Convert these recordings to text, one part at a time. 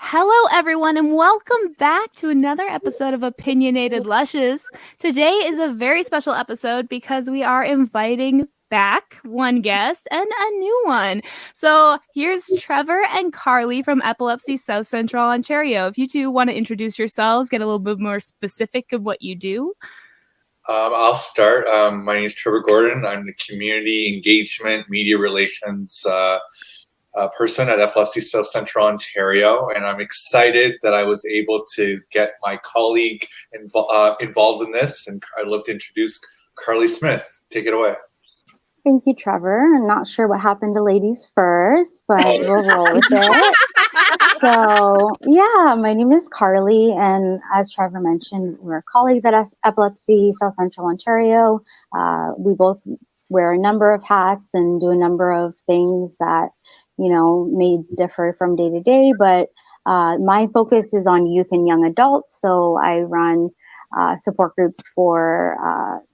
Hello, everyone, and welcome back to another episode of Opinionated Lushes. Today is a very special episode because we are inviting back one guest and a new one. So here's Trevor and Carly from Epilepsy South Central Ontario. If you two want to introduce yourselves, get a little bit more specific of what you do. I'll start. My name is Trevor Gordon. I'm the community engagement, media relations person at Epilepsy South Central Ontario, and I'm excited that I was able to get my colleague involved in this, and I'd love to introduce Carly Smith. Take it away. Thank you, Trevor. I'm not sure what happened to ladies first, but we'll roll with it. So, yeah, my name is Carly, and as Trevor mentioned, we're colleagues at Epilepsy South Central Ontario. We both wear a number of hats and do a number of things that may differ from day to day, but my focus is on youth and young adults. So I run support groups for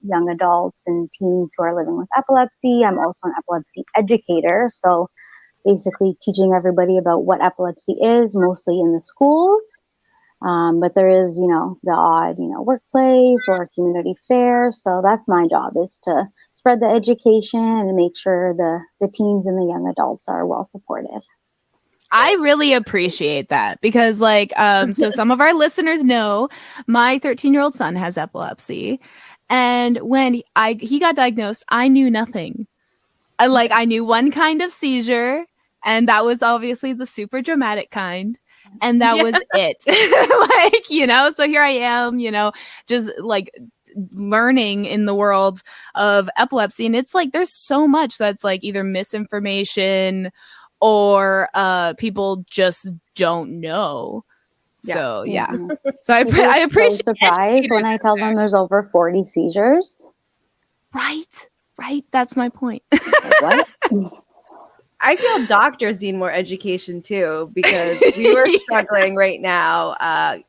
young adults and teens who are living with epilepsy. I'm also an epilepsy educator. So basically teaching everybody about what epilepsy is, mostly in the schools. But there is, the odd, workplace or community fair. So that's my job, is to spread the education and make sure the teens and the young adults are well supported. I really appreciate that because so some of our listeners know my 13-year-old son has epilepsy. And when he got diagnosed, I knew nothing. I knew one kind of seizure, and that was obviously the super dramatic kind. And that was it. So here I am, just learning in the world of epilepsy. And it's there's so much that's either misinformation or people just don't know. Yeah. So, yeah. Mm-hmm. So I appreciate so surprised when I tell them there's over 40 seizures. Right. That's my point. What? I feel doctors need more education too, because we were struggling right now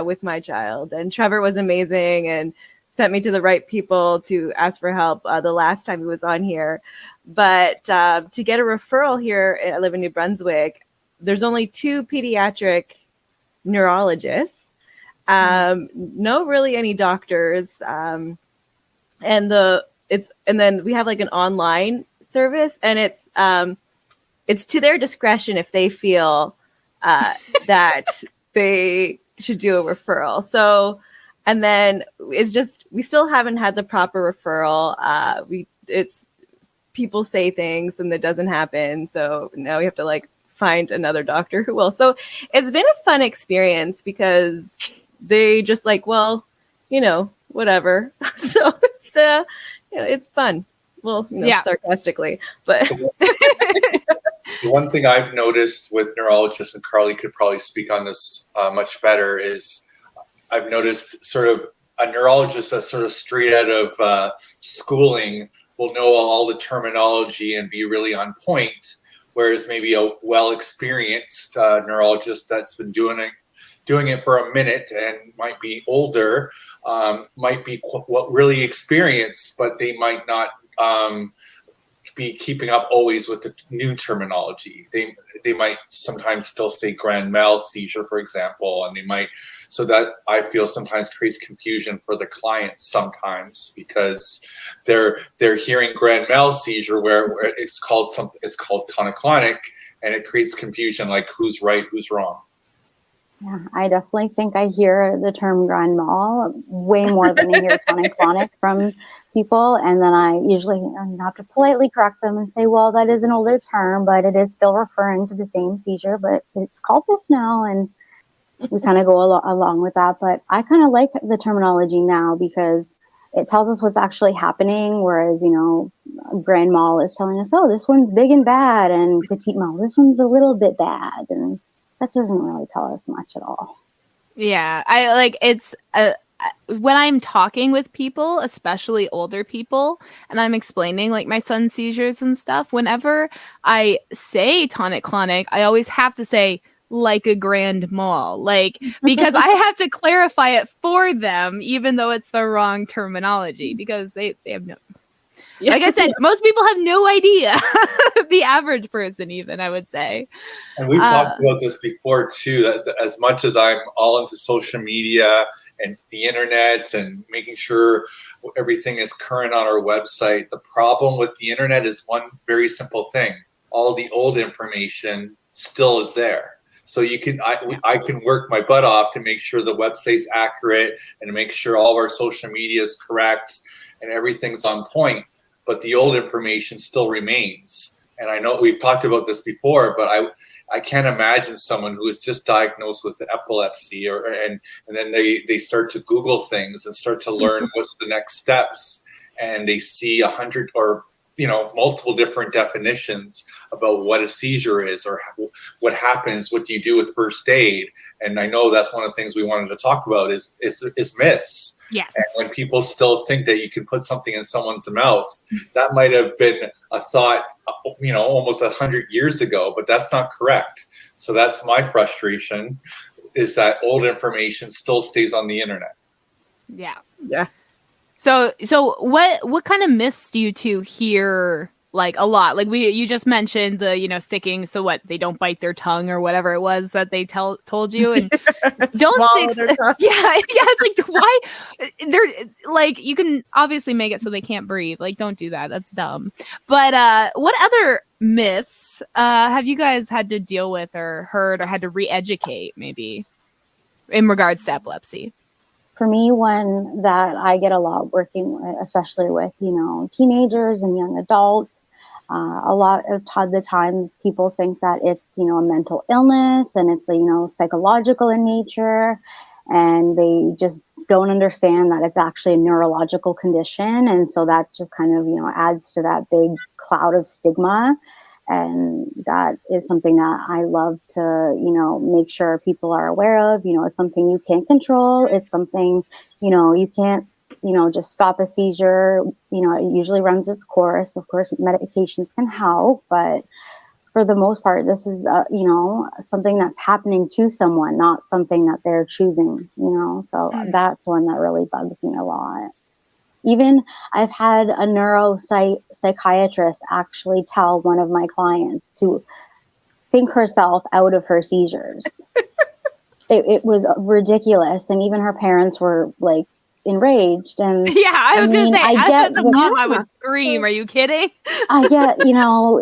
with my child, and Trevor was amazing and sent me to the right people to ask for help the last time he was on here. But to get a referral here, I live in New Brunswick, there's only 2 pediatric neurologists, no really any doctors, and then we have an online service, and it's to their discretion if they feel that they should do a referral. So, and then it's just, we still haven't had the proper referral. It's people say things and that doesn't happen. So now we have to find another doctor who will. So it's been a fun experience because they just whatever. So it's fun. Well, sarcastically, but the one thing I've noticed with neurologists, and Carly could probably speak on this much better, is I've noticed sort of a neurologist that's sort of straight out of schooling will know all the terminology and be really on point, whereas maybe a well-experienced neurologist that's been doing it for a minute and might be older, might be really experienced, but they might not be keeping up always with the new terminology. They might sometimes still say grand mal seizure, for example, and they might, so that I feel sometimes creates confusion for the clients sometimes, because they're hearing grand mal seizure where it's called tonic-clonic, and it creates confusion, who's right, who's wrong. Yeah, I definitely think I hear the term grand mal way more than I hear tonic-clonic from people. And then I usually have to politely correct them and say, well, that is an older term, but it is still referring to the same seizure, but it's called this now. And we kind of go along with that. But I kind of like the terminology now because it tells us what's actually happening. Whereas, grand mal is telling us, oh, this one's big and bad, and petite mal, this one's a little bit bad. And that doesn't really tell us much at all. Yeah, it's when I'm talking with people, especially older people, and I'm explaining my son's seizures and stuff, whenever I say tonic-clonic, I always have to say a grand mal, because I have to clarify it for them, even though it's the wrong terminology, because they have no. Like I said, most people have no idea. The average person, even, I would say. And we've talked about this before too, that as much as I'm all into social media and the internet and making sure everything is current on our website, the problem with the internet is one very simple thing. All the old information still is there. So I can work my butt off to make sure the website's accurate and to make sure all of our social media is correct and everything's on point, but the old information still remains. And I know we've talked about this before, but I can't imagine someone who is just diagnosed with epilepsy and then they start to Google things and start to learn what's the next steps, and they see 100 or multiple different definitions about what a seizure is or what happens, what do you do with first aid. And I know that's one of the things we wanted to talk about is myths. Yes. And when people still think that you can put something in someone's mouth, that might have been a thought, almost 100 years ago, but that's not correct. So that's my frustration, is that old information still stays on the internet. Yeah. Yeah. So what kind of myths do you two hear like a lot? Like you just mentioned the sticking, so what, they don't bite their tongue or whatever it was that they told you, and don't stick. Yeah, it's like, why they're like, you can obviously make it so they can't breathe. Like, don't do that. That's dumb. But what other myths have you guys had to deal with or heard or had to re-educate maybe in regards to epilepsy? For me, one that I get a lot working with, especially with, teenagers and young adults, a lot of the times people think that it's, a mental illness and it's, psychological in nature, and they just don't understand that it's actually a neurological condition. And so that just kind of, adds to that big cloud of stigma. And that is something that I love to, make sure people are aware of. It's something you can't control. It's something, you can't, just stop a seizure. It usually runs its course. Of course, medications can help, but for the most part, this is, something that's happening to someone, not something that they're choosing, So that's one that really bugs me a lot. Even I've had a neuropsychiatrist actually tell one of my clients to think herself out of her seizures. It was ridiculous. And even her parents were like enraged. And yeah, I was going to say, as a mom, I would scream. Are you kidding? I get,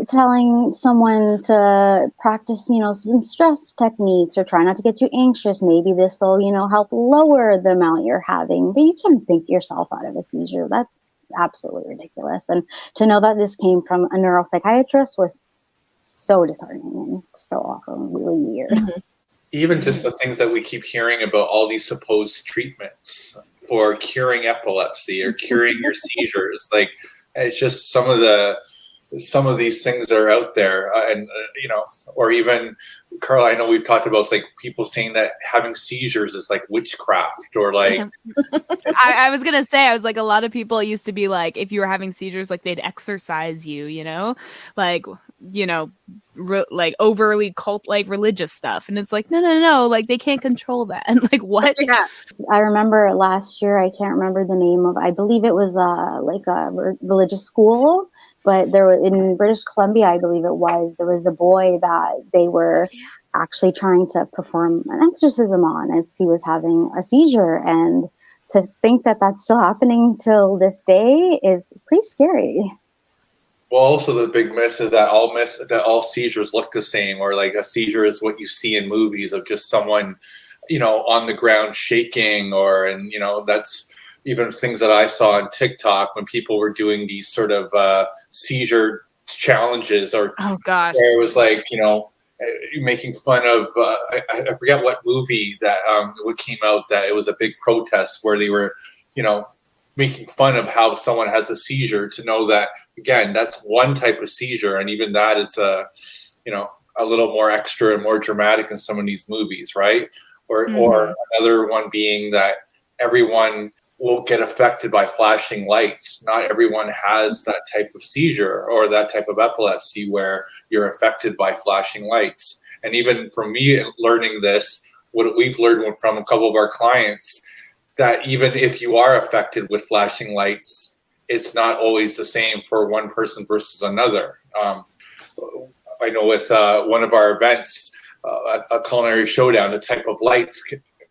telling someone to practice, some stress techniques or try not to get too anxious. Maybe this will, help lower the amount you're having. But you can't think yourself out of a seizure. That's absolutely ridiculous. And to know that this came from a neuropsychiatrist was so disheartening and so awful and really weird. Mm-hmm. Even just the things that we keep hearing about all these supposed treatments for curing epilepsy or curing your seizures. Like, it's just some of these things that are out there, and or even, Carl, I know we've talked about like people saying that having seizures is like witchcraft or like. I was gonna say, I was like, a lot of people used to be like, if you were having seizures, like they'd exorcise you, like like overly cult like religious stuff, and it's like no, like they can't control that. And like, what? Yeah. I remember last year, I can't remember the name of, I believe it was like a religious school, but there was, in British Columbia, I believe it was, there was a boy that they were actually trying to perform an exorcism on as he was having a seizure, and to think that that's still happening till this day is pretty scary. Well, also the big myth is that all seizures look the same, or like a seizure is what you see in movies of just someone, on the ground shaking, that's even things that I saw on TikTok when people were doing these sort of seizure challenges, or oh gosh, where it was like, making fun of I forget what movie that came out, that it was a big protest where they were, making fun of how someone has a seizure, to know that, again, that's one type of seizure. And even that is, a little more extra and more dramatic in some of these movies, right? Or another one being that everyone will get affected by flashing lights. Not everyone has that type of seizure or that type of epilepsy where you're affected by flashing lights. And even from me learning this, what we've learned from a couple of our clients, that even if you are affected with flashing lights, it's not always the same for one person versus another. I know with one of our events, a culinary showdown, the type of lights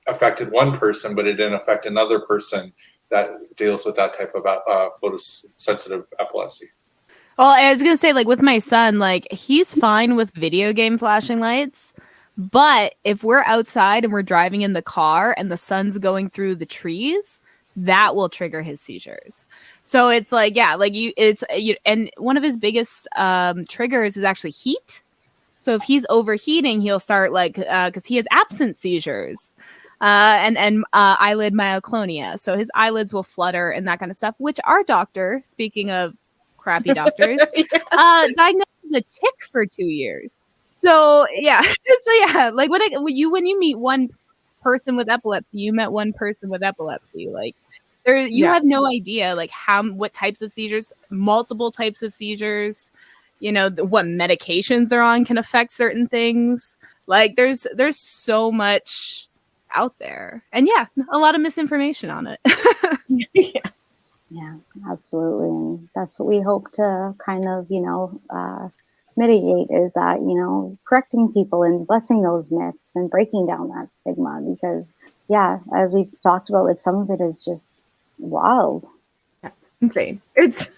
affected one person, but it didn't affect another person that deals with that type of photosensitive epilepsy. Well, I was going to say, like, with my son, like, he's fine with video game flashing lights. But if we're outside and we're driving in the car and the sun's going through the trees, that will trigger his seizures. So it's like, yeah, like and one of his biggest triggers is actually heat. So if he's overheating, he'll start like, because he has absence seizures and eyelid myoclonia. So his eyelids will flutter and that kind of stuff, which our doctor, speaking of crappy doctors, diagnosed as a tick for 2 years. So yeah, like when you meet one person with epilepsy, you met one person with epilepsy. Like you have no idea like what types of seizures, multiple types of seizures, what medications they're on can affect certain things. Like there's so much out there, and a lot of misinformation on it. Yeah, absolutely. And that's what we hope to kind of, mitigate is that, correcting people and busting those myths and breaking down that stigma because, as we've talked about, like some of it is just wild. Yeah, insane. It's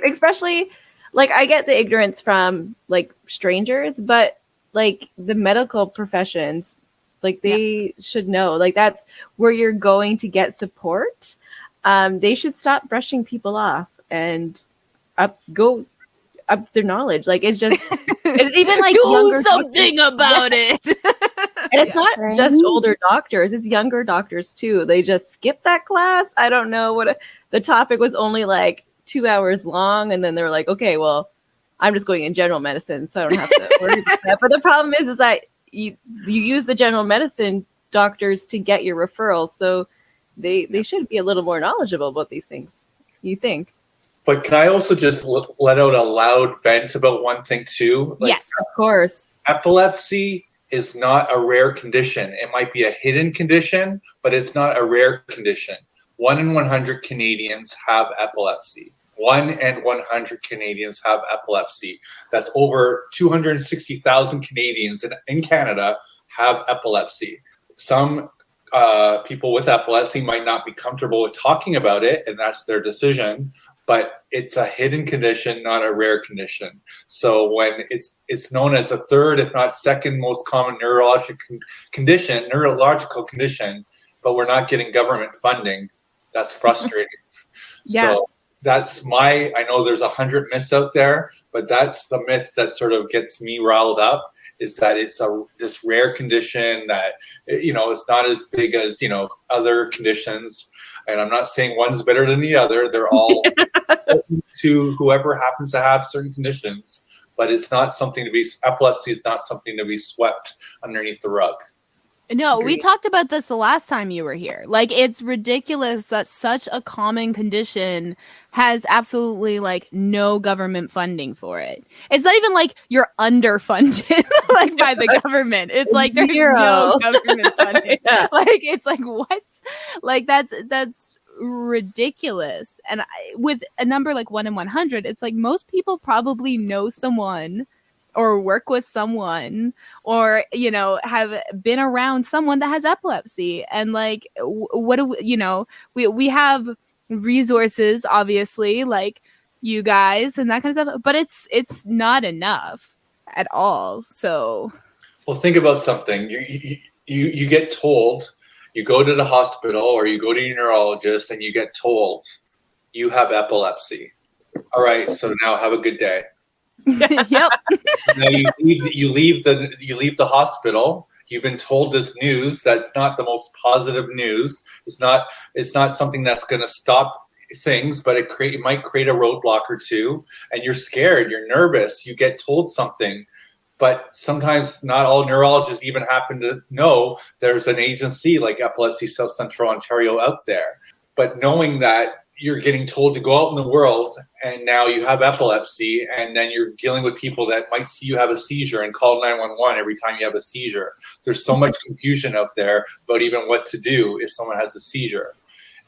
especially like I get the ignorance from like strangers, but like the medical professions, like they should know, like that's where you're going to get support. They should stop brushing people off and go up their knowledge. Like it's even like do something about it. And it's not just older doctors, it's younger doctors too. They just skip that class. I don't know what the topic was, only like 2 hours long, and then they're like, okay, well, I'm just going in general medicine, so I don't have to worry about that. But the problem is that you use the general medicine doctors to get your referrals, so they should be a little more knowledgeable about these things, you think. But can I also just let out a loud vent about one thing too? Like, yes, of course. Epilepsy is not a rare condition. It might be a hidden condition, but it's not a rare condition. 1 in 100 Canadians have epilepsy. 1 in 100 Canadians have epilepsy. That's over 260,000 Canadians in Canada have epilepsy. Some people with epilepsy might not be comfortable with talking about it, and that's their decision. But it's a hidden condition, not a rare condition. So when it's known as the third, if not second most common neurological condition, but we're not getting government funding, that's frustrating. Yeah. So that's I know there's 100 myths out there, but that's the myth that sort of gets me riled up, is that it's this rare condition that, it's not as big as, other conditions. And I'm not saying one's better than the other. They're all to whoever happens to have certain conditions, but epilepsy is not something to be swept underneath the rug. No, we talked about this the last time you were here. Like, it's ridiculous that such a common condition has absolutely like no government funding for it. It's not even like you're underfunded like by the government. It's like there's no government funding. Like, it's like, what? Like, that's ridiculous. And with a number like 1 in 100, it's like most people probably know someone or work with someone or, have been around someone that has epilepsy. And like, what do we have resources, obviously, like you guys and that kind of stuff, but it's not enough at all. So, well, think about something. You get told, you go to the hospital or you go to your neurologist and you get told you have epilepsy. All right, so now have a good day. Yep. Now you leave the hospital. You've been told this news that's not the most positive news. It's not something that's going to stop things, but it might create a roadblock or two. And you're scared. You're nervous. You get told something, but sometimes not all neurologists even happen to know there's an agency like Epilepsy South Central Ontario out there. But knowing that you're getting told to go out in the world and now you have epilepsy, and then you're dealing with people that might see you have a seizure and call 911 every time you have a seizure. There's so much confusion out there about even what to do if someone has a seizure.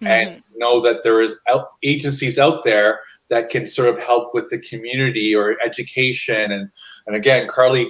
and know that there is agencies out there that can sort of help with the community or education. And again, Carly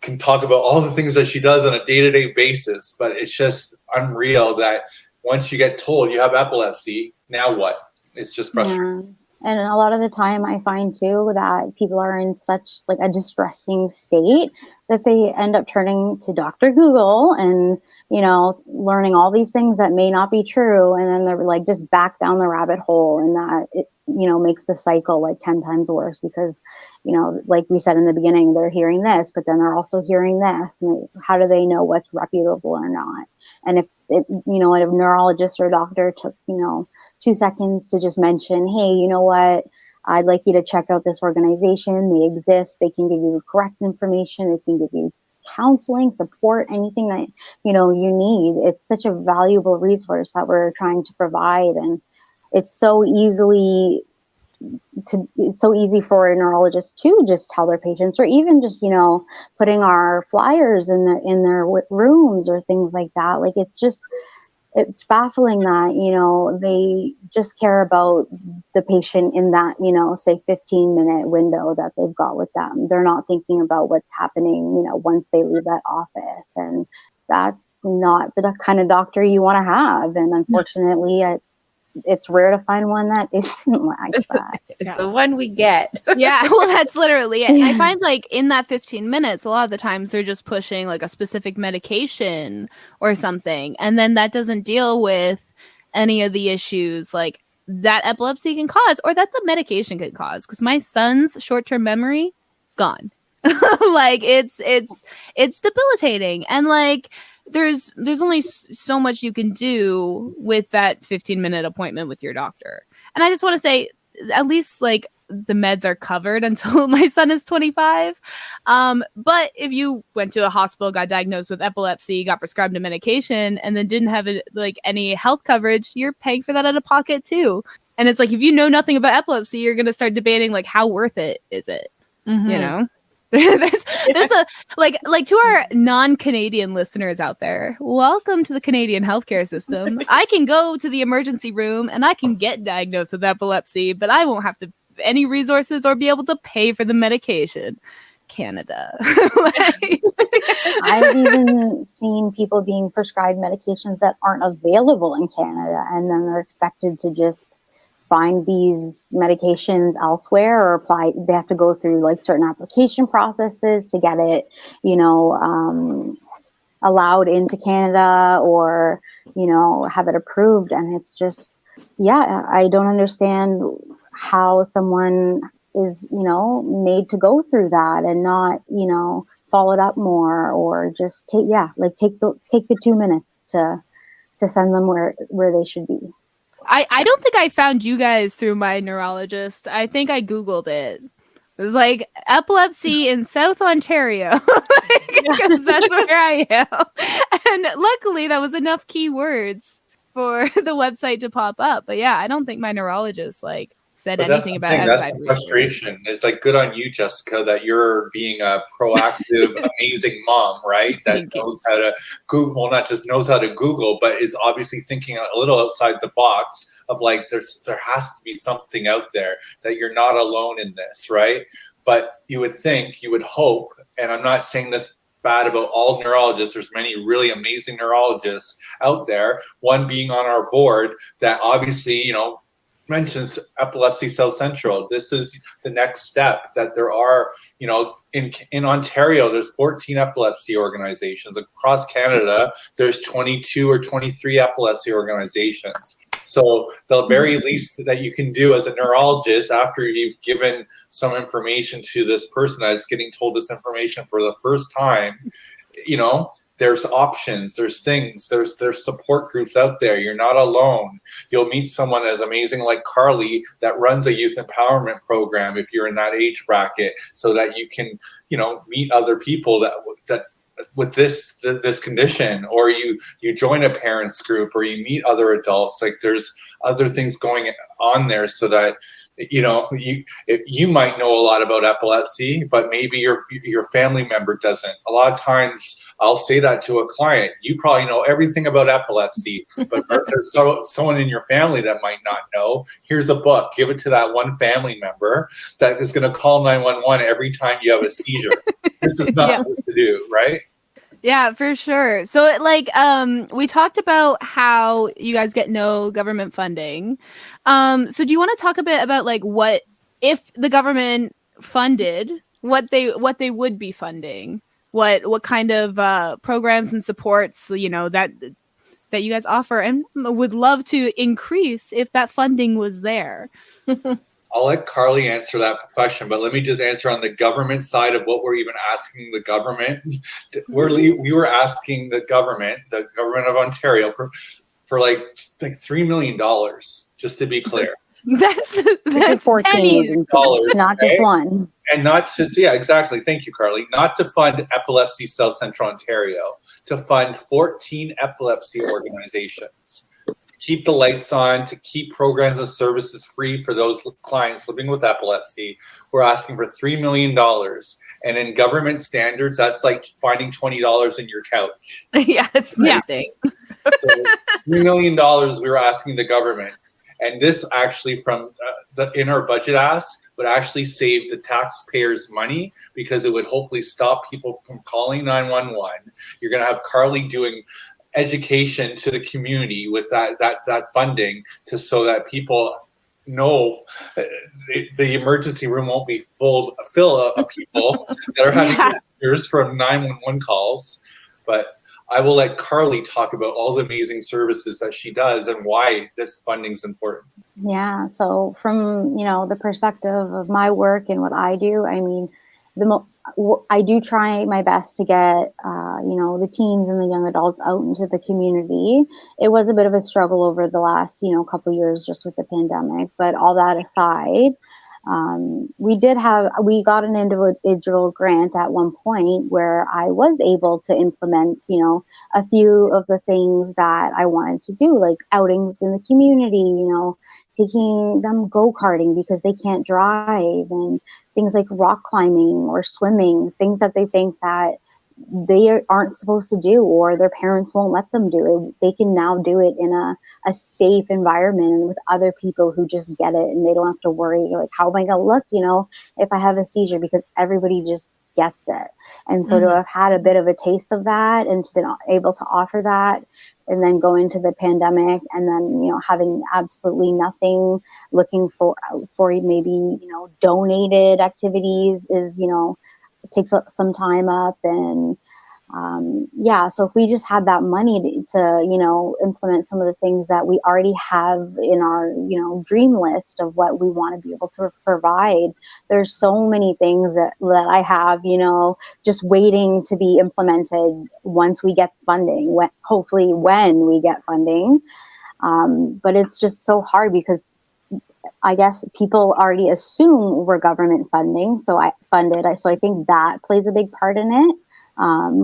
can talk about all the things that she does on a day-to-day basis, but it's just unreal that once you get told you have epilepsy, now what? It's just frustrating. Yeah. And a lot of the time I find too that people are in such like a distressing state that they end up turning to Dr. Google and, you know, learning all these things that may not be true. And then they're like just back down the rabbit hole, and that it, you know, makes the cycle like 10 times worse because, you know, like we said in the beginning, they're hearing this, but then they're also hearing this. And how do they know what's reputable or not? And if it, you know, if a neurologist or a doctor took, you know, 2 seconds to just mention, hey, you know what, I'd like you to check out this organization. They exist. They can give you correct information. They can give you counseling, support, anything that, you know, you need. It's such a valuable resource that we're trying to provide. And it's so easy for a neurologist to just tell their patients, or even just, you know, putting our flyers in their rooms or things like that. Like, it's baffling that, you know, they just care about the patient in that, you know, say 15-minute window that they've got with them. They're not thinking about what's happening, you know, once they leave that office. And that's not the kind of doctor you want to have. And unfortunately, it's rare to find one that isn't like that. It's the one we get. Yeah, well, that's literally it. And I find like in that 15 minutes, a lot of the times they're just pushing like a specific medication or something. And then that doesn't deal with any of the issues like that epilepsy can cause or that the medication could cause. Because my son's short-term memory, gone. Like it's debilitating. And like there's only so much you can do with that 15-minute appointment with your doctor. And I just want to say, at least like the meds are covered until my son is 25. But if you went to a hospital, got diagnosed with epilepsy, got prescribed a medication, and then didn't have any health coverage, you're paying for that out of pocket too. And it's like, if you know nothing about epilepsy, you're going to start debating like, how worth it is it? Mm-hmm. You know? there's a like to our non-Canadian listeners out there, welcome to the Canadian healthcare system. I can go to the emergency room and I can get diagnosed with epilepsy, but I won't have to any resources or be able to pay for the medication. Canada. I've even seen people being prescribed medications that aren't available in Canada, and then they're expected to just find these medications elsewhere or apply. They have to go through like certain application processes to get it, you know, allowed into Canada or, you know, have it approved. And it's just, yeah, I don't understand how someone is, you know, made to go through that and not, you know, follow it up more or just take the 2 minutes to send them where they should be. I don't think I found you guys through my neurologist. I think I Googled it. It was like epilepsy in South Ontario, because that's where I am. And luckily that was enough keywords for the website to pop up. But yeah, I don't think my neurologist like said anything about it. That's the frustration. It's like, good on you, Jessica, that you're being a proactive, amazing mom, right? That knows how to Google, well, not just knows how to Google, but is obviously thinking a little outside the box of like, there has to be something out there that you're not alone in this, right? But you would think, you would hope, and I'm not saying this bad about all neurologists. There's many really amazing neurologists out there, one being on our board that obviously, you know, mentions Epilepsy South Central. This is the next step, that there are, you know, in Ontario, there's 14 epilepsy organizations. Across Canada, there's 22 or 23 epilepsy organizations. So the very least that you can do as a neurologist after you've given some information to this person that's getting told this information for the first time, you know, there's options, there's things, there's support groups out there. You're not alone. You'll meet someone as amazing like Carly that runs a youth empowerment program if you're in that age bracket, so that you can, you know, meet other people that with this condition, or you join a parents group, or you meet other adults. Like, there's other things going on there, so that, you know, you might know a lot about epilepsy, but maybe your family member doesn't. A lot of times I'll say that to a client. You probably know everything about epilepsy, but there's someone in your family that might not know. Here's a book. Give it to that one family member that is going to call 911 every time you have a seizure. This is not what to do, right? Yeah, for sure. So we talked about how you guys get no government funding. So do you want to talk a bit about like what if the government funded what they would be funding? What kind of programs and supports, that you guys offer and would love to increase if that funding was there? I'll let Carly answer that question, but let me just answer on the government side of what we're even asking the government. We were asking the government of Ontario, for like $3 million, just to be clear. That's 14 pennies. Dollars, not just one. And not to, yeah, exactly. Thank you, Carly. Not to fund Epilepsy South Central Ontario, to fund 14 epilepsy organizations. Keep the lights on, to keep programs and services free for those clients living with epilepsy. We're asking for $3 million. And in government standards, that's like finding $20 in your couch. Yeah, it's nothing. So $3 million we were asking the government. And this actually from in our budget ask would actually save the taxpayers money, because it would hopefully stop people from calling 911. You're going to have Carly doing education to the community with that funding, so that people know the emergency room won't be full of people that are having seizures from 911 calls. But I will let Carly talk about all the amazing services that she does and why this funding is important. Yeah. So from, the perspective of my work and what I do, I mean, I do try my best to get, the teens and the young adults out into the community. It was a bit of a struggle over the last, couple of years just with the pandemic, but all that aside, we got an individual grant at one point where I was able to implement, a few of the things that I wanted to do, like outings in the community, taking them go-karting because they can't drive, and things like rock climbing or swimming, things that they think that they aren't supposed to do or their parents won't let them do it. They can now do it in a safe environment and with other people who just get it, and they don't have to worry, like, how am I going to look, if I have a seizure, because everybody just gets it. And so to have had a bit of a taste of that and to be able to offer that, and then go into the pandemic and then, having absolutely nothing, looking for maybe, donated activities is, it takes some time up. And so if we just had that money to implement some of the things that we already have in our, dream list of what we want to be able to provide, there's so many things that I have, just waiting to be implemented once we get funding, hopefully when we get funding. But it's just so hard because I guess people already assume we're government funding. So I think that plays a big part in it.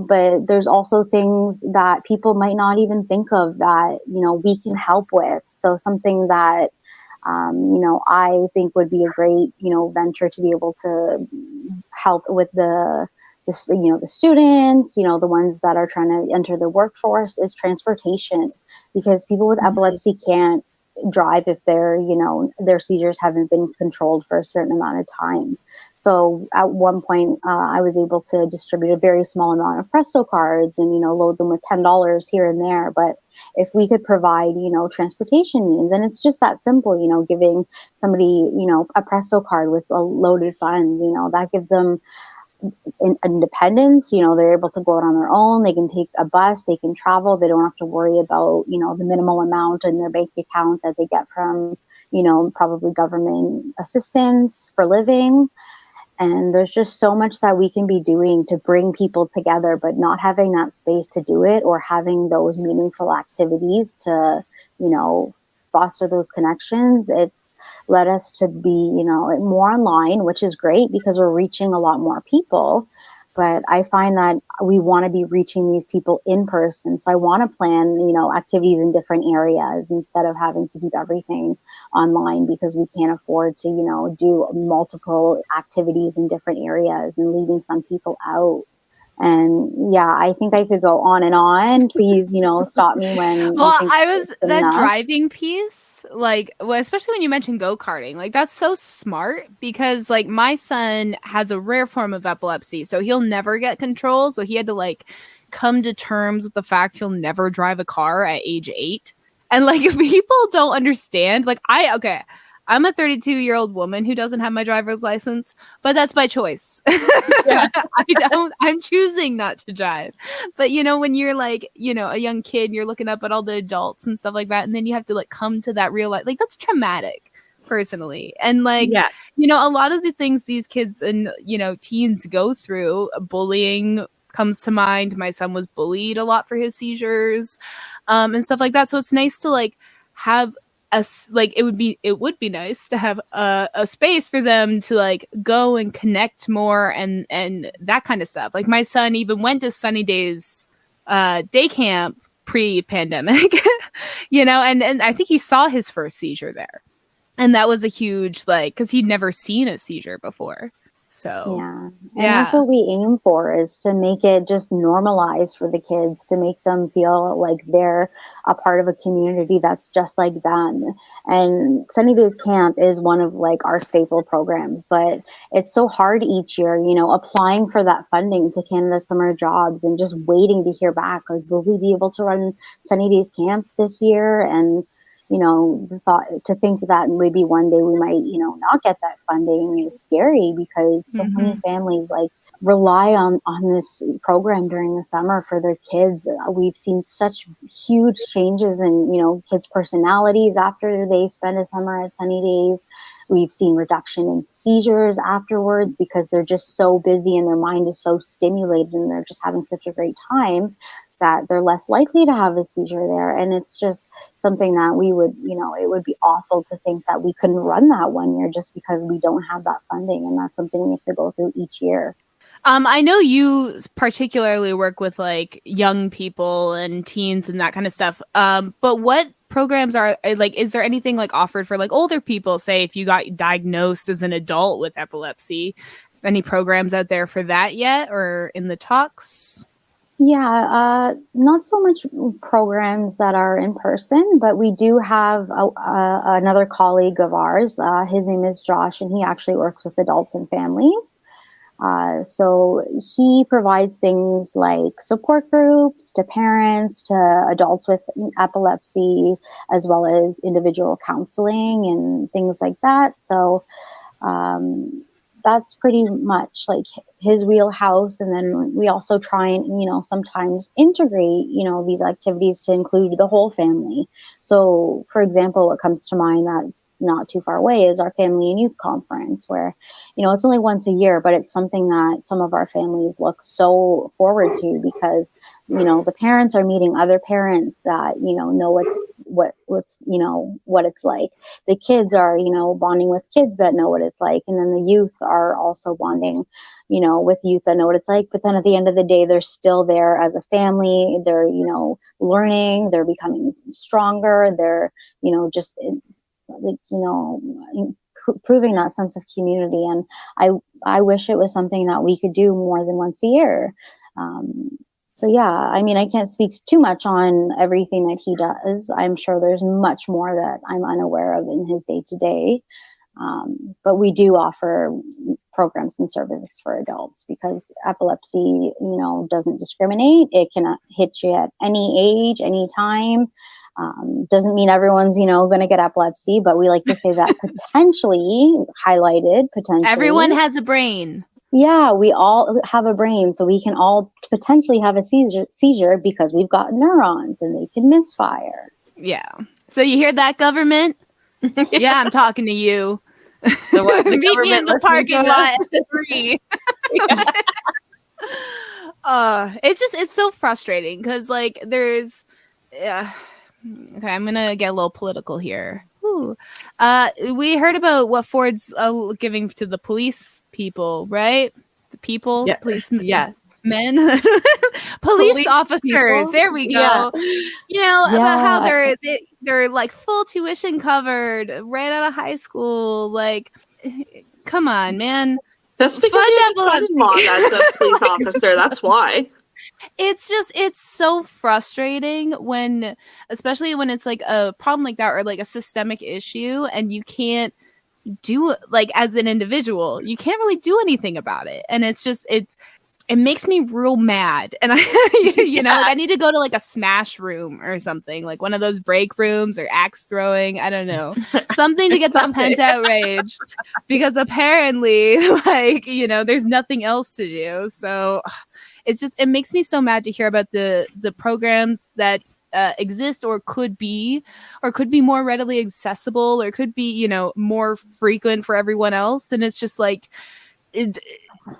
But there's also things that people might not even think of that, we can help with. So something that, I think would be a great, venture to be able to help with the students, the ones that are trying to enter the workforce, is transportation, because people with epilepsy can't drive if their seizures haven't been controlled for a certain amount of time. So at one point, I was able to distribute a very small amount of Presto cards and, load them with $10 here and there. But if we could provide, transportation means, and it's just that simple, giving somebody, a Presto card with a loaded funds, that gives them independence. They're able to go out on their own. They can take a bus, they can travel. They don't have to worry about, the minimal amount in their bank account that they get from, probably government assistance for living. And there's just so much that we can be doing to bring people together, but not having that space to do it, or having those meaningful activities to, foster those connections. It's led us to be, more online, which is great because we're reaching a lot more people. But I find that we want to be reaching these people in person. So I want to plan, activities in different areas instead of having to keep everything online, because we can't afford to, do multiple activities in different areas and leaving some people out. And yeah, I think I could go on and on. Please, stop me when well, you think I was it's that enough. driving piece, like, well, especially when you mention go-karting, like that's so smart because like my son has a rare form of epilepsy, so he'll never get control. So he had to like come to terms with the fact he'll never drive a car at age 8. And like people don't understand, like I'm a 32-year-old woman who doesn't have my driver's license, but that's by choice. Yeah. I'm choosing not to drive. But when you're like, a young kid, you're looking up at all the adults and stuff like that. And then you have to like come to that real life. Like that's traumatic personally. And like, Yeah. a lot of the things these kids and, teens go through, bullying comes to mind. My son was bullied a lot for his seizures, and stuff like that. So it's nice to like have it would be nice to have a space for them to like go and connect more and that kind of stuff. Like my son even went to Sunny Days day camp pre-pandemic, and I think he saw his first seizure there, and that was a huge because he'd never seen a seizure before. So and that's what we aim for, is to make it just normalized for the kids, to make them feel like they're a part of a community that's just like them. And Sunny Days Camp is one of like our staple programs, but it's so hard each year, applying for that funding to Canada Summer Jobs and just waiting to hear back. Like, will we be able to run Sunny Days Camp this year? And the thought to think that maybe one day we might, not get that funding is scary, because so many families like rely on this program during the summer for their kids. We've seen such huge changes in, kids' personalities after they spend a summer at Sunny Days. We've seen reduction in seizures afterwards because they're just so busy and their mind is so stimulated and they're just having such a great time that they're less likely to have a seizure there. And it's just something that we would, it would be awful to think that we couldn't run that one year just because we don't have that funding. And that's something we have to go through each year. I know you particularly work with like young people and teens and that kind of stuff. But what programs are like, is there anything like offered for like older people? Say if you got diagnosed as an adult with epilepsy, any programs out there for that yet or in the talks? Yeah, not so much programs that are in person, but we do have another colleague of ours. His name is Josh, and he actually works with adults and families. So he provides things like support groups to parents, to adults with epilepsy, as well as individual counseling and things like that. So that's pretty much like his wheelhouse. And then we also try and, sometimes integrate, these activities to include the whole family. So, for example, what comes to mind that's not too far away is our family and youth conference, where, it's only once a year, but it's something that some of our families look so forward to because, the parents are meeting other parents that, know what's, what it's like. The kids are, bonding with kids that know what it's like. And then the youth are also bonding, with youth that know what it's like. But then at the end of the day, they're still there as a family. They're, learning, they're becoming stronger. They're, just like, proving that sense of community. And I wish it was something that we could do more than once a year. So yeah, I mean, I can't speak too much on everything that he does. I'm sure there's much more that I'm unaware of in his day-to-day. But we do offer programs and services for adults because epilepsy, doesn't discriminate. It can hit you at any age, any time. Doesn't mean everyone's, going to get epilepsy, but we like to say that potentially. Everyone has a brain. Yeah, we all have a brain, so we can all potentially have a seizure because we've got neurons and they can misfire. Yeah. So you hear that, government? Yeah, I'm talking to you. The Meet me in the parking lot at 3. It's so frustrating because like there's okay, I'm gonna get a little political here. We heard about what Ford's giving to the police people, right? The people, police, men, police officers. People. There we go. Yeah. About how they're like full tuition covered right out of high school. Like, come on, man. That's because you have a son-in-law that's a police officer. That's why. It's so frustrating when, especially when it's like a problem like that or like a systemic issue and you can't do, like, as an individual, you can't really do anything about it. And it makes me real mad. And like I need to go to like a smash room or something, like one of those break rooms or axe throwing. I don't know, something to get that pent out rage, because apparently, like, there's nothing else to do. So it makes me so mad to hear about the programs that exist or could be more readily accessible or could be, more frequent for everyone else. And it's just like,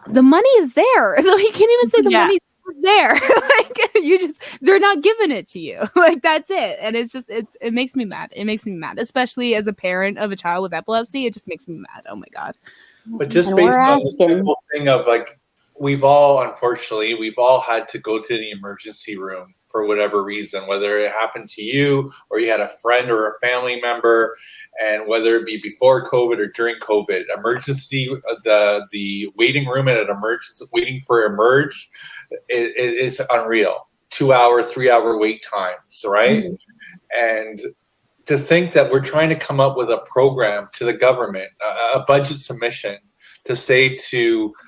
the money is there. You can't even say the money's there. Like, they're not giving it to you. Like, that's it. And it makes me mad. It makes me mad, especially as a parent of a child with epilepsy. It just makes me mad. Oh my God. But just based on the simple thing of, like, we've all had to go to the emergency room for whatever reason, whether it happened to you or you had a friend or a family member, and whether it be before COVID or during COVID, the waiting room at an emergency, waiting for Emerge, it is unreal. 2-hour, 3-hour wait times, right? Mm-hmm. And to think that we're trying to come up with a program to the government, a budget submission, to say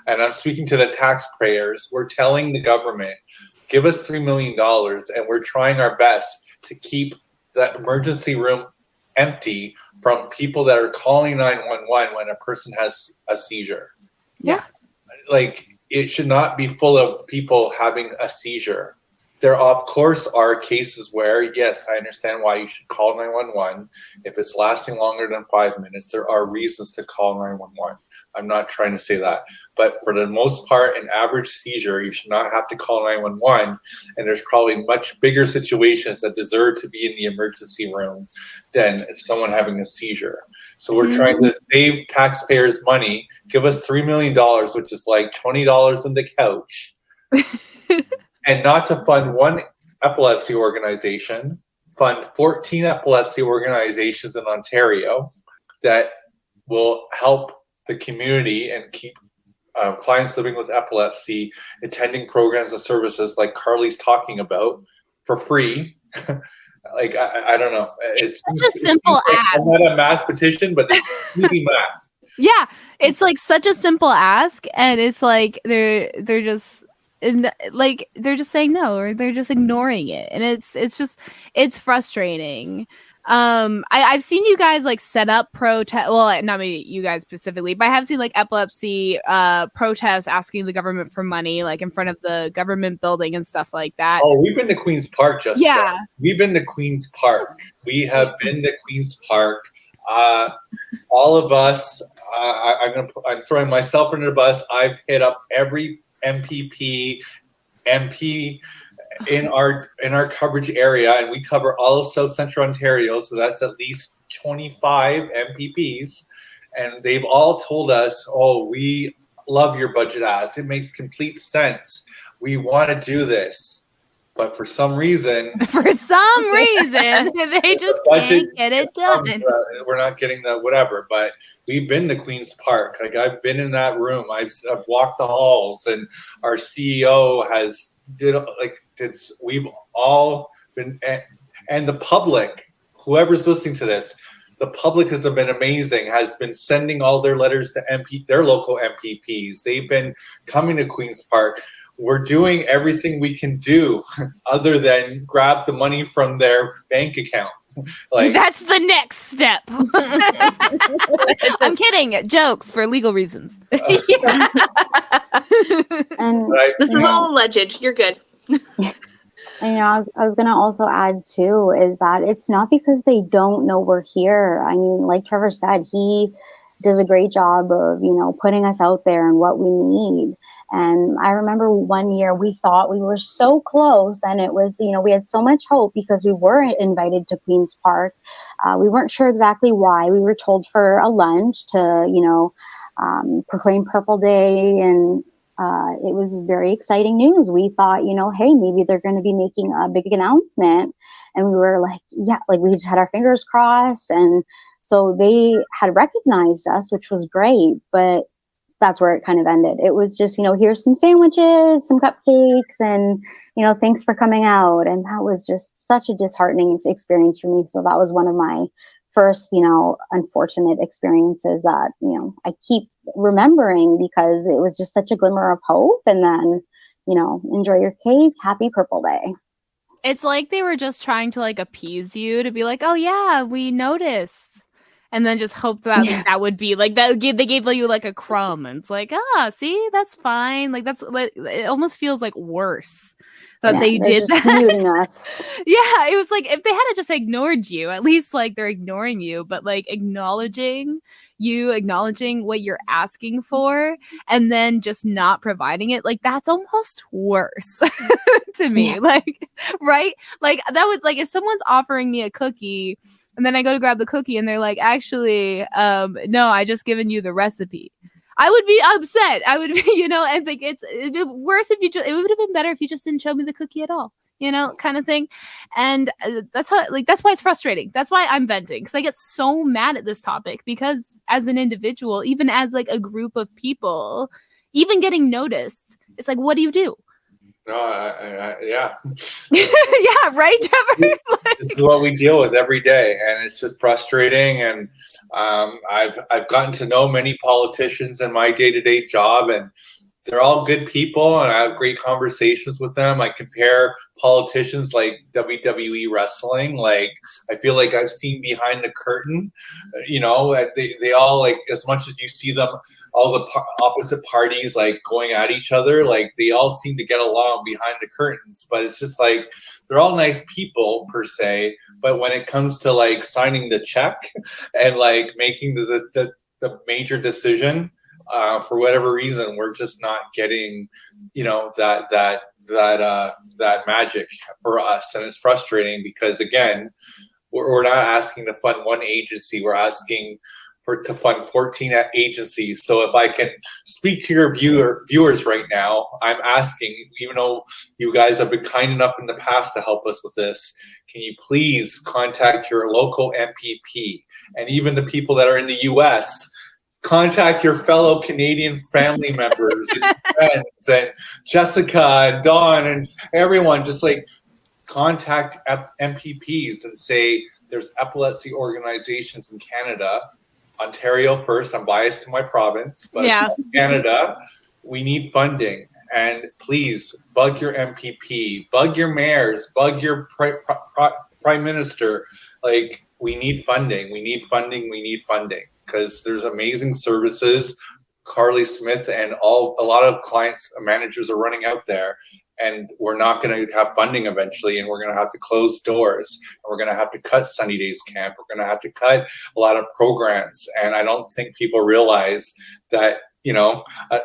and I'm speaking to the taxpayers, we're telling the government, give us $3 million, and we're trying our best to keep that emergency room empty from people that are calling 911 when a person has a seizure. Yeah. Like, it should not be full of people having a seizure. There, of course, are cases where, yes, I understand why you should call 911. If it's lasting longer than 5 minutes, there are reasons to call 911. I'm not trying to say that. But for the most part, an average seizure, you should not have to call 911. And there's probably much bigger situations that deserve to be in the emergency room than someone having a seizure. So we're trying to save taxpayers money, give us $3 million, which is like $20 on the couch. And not to fund one epilepsy organization, fund 14 epilepsy organizations in Ontario that will help the community and keep clients living with epilepsy attending programs and services like Carly's talking about for free. Like, I don't know. It's such a simple ask. I'm not a mathematician, but it's easy math. Yeah, it's like such a simple ask, and it's like they're just. And like they're just saying no, or they're just ignoring it, and it's frustrating. I've seen you guys like set up protest. Well, not maybe you guys specifically, but I have seen like epilepsy protests asking the government for money, like in front of the government building and stuff like that. Oh, we've been to Queen's Park, Jessica. Yeah, we've been to Queen's Park. We have been to Queen's Park. All of us. I'm throwing myself under the bus. I've hit up every MP in our coverage area, and we cover all of South Central Ontario, so that's at least 25 MPPs, and they've all told us, oh, we love your budget ask. It makes complete sense. We want to do this. But for some reason, they just can't get it done. We're not getting the whatever. But we've been to Queen's Park. Like, I've been in that room. I've walked the halls, and our CEO has we've all been, and the public, whoever's listening to this, the public has been amazing. Has been sending all their letters to their local MPPs. They've been coming to Queen's Park. We're doing everything we can do other than grab the money from their bank account. Like, that's the next step. I'm kidding. Jokes for legal reasons. And this is all alleged. You're good. And I was going to also add too, is that it's not because they don't know we're here. I mean, like Trevor said, he does a great job of, putting us out there and what we need. And I remember one year we thought we were so close, and it was, we had so much hope because we were invited to Queen's Park. We weren't sure exactly why. We were told for a lunch to, proclaim Purple Day, and it was very exciting news. We thought, hey, maybe they're going to be making a big announcement. And we were like, yeah, like we just had our fingers crossed. And so they had recognized us, which was great. But that's where it kind of ended. It was just, here's some sandwiches, some cupcakes, and, thanks for coming out. And that was just such a disheartening experience for me. So that was one of my first, unfortunate experiences that, I keep remembering because it was just such a glimmer of hope. And then, enjoy your cake. Happy Purple Day. It's like they were just trying to like appease you to be like, oh yeah, we noticed. And then just hope that like, that would be like that. They gave you like a crumb, and it's like, see, that's fine. Like that's like it almost feels like worse that they did just that. Muting us. Yeah, it was like if they had just ignored you, at least like they're ignoring you, but like acknowledging what you're asking for, and then just not providing it, like that's almost worse to me. Yeah. Like, right? Like that was like if someone's offering me a cookie. And then I go to grab the cookie and they're like, actually, no, I just given you the recipe. I would be upset. I would be, I think it'd be worse if it would have been better if you just didn't show me the cookie at all, kind of thing. And that's why it's frustrating. That's why I'm venting, because I get so mad at this topic, because as an individual, even as like a group of people, even getting noticed, it's like, what do you do? No, yeah. Yeah, right, Trevor? This is what we deal with every day, and it's just frustrating. And I've gotten to know many politicians in my day-to-day job, and they're all good people, and I have great conversations with them. I compare politicians like WWE wrestling. Like, I feel like I've seen behind the curtain, they all, like, as much as you see them, all the opposite parties, like, going at each other, like, they all seem to get along behind the curtains. But it's just like, they're all nice people per se. But when it comes to, like, signing the check and, like, making the major decision, for whatever reason, we're just not getting, that magic for us. And it's frustrating because, again, we're not asking to fund one agency. We're asking to fund 14 agencies. So if I can speak to your viewers right now, I'm asking, even though you guys have been kind enough in the past to help us with this, can you please contact your local MPP, and even the people that are in the US, contact your fellow Canadian family members and friends, and Jessica and Dawn and everyone. Just like contact MPPs and say there's epilepsy organizations in Canada, Ontario first. I'm biased to my province, but Canada, we need funding. And please bug your MPP, bug your mayors, bug your prime minister. Like, we need funding. We need funding. We need funding. Because there's amazing services. Carly Smith and a lot of clients, managers are running out there, and we're not going to have funding eventually, and we're going to have to close doors, and we're going to have to cut Sunny Days Camp. We're going to have to cut a lot of programs, and I don't think people realize that,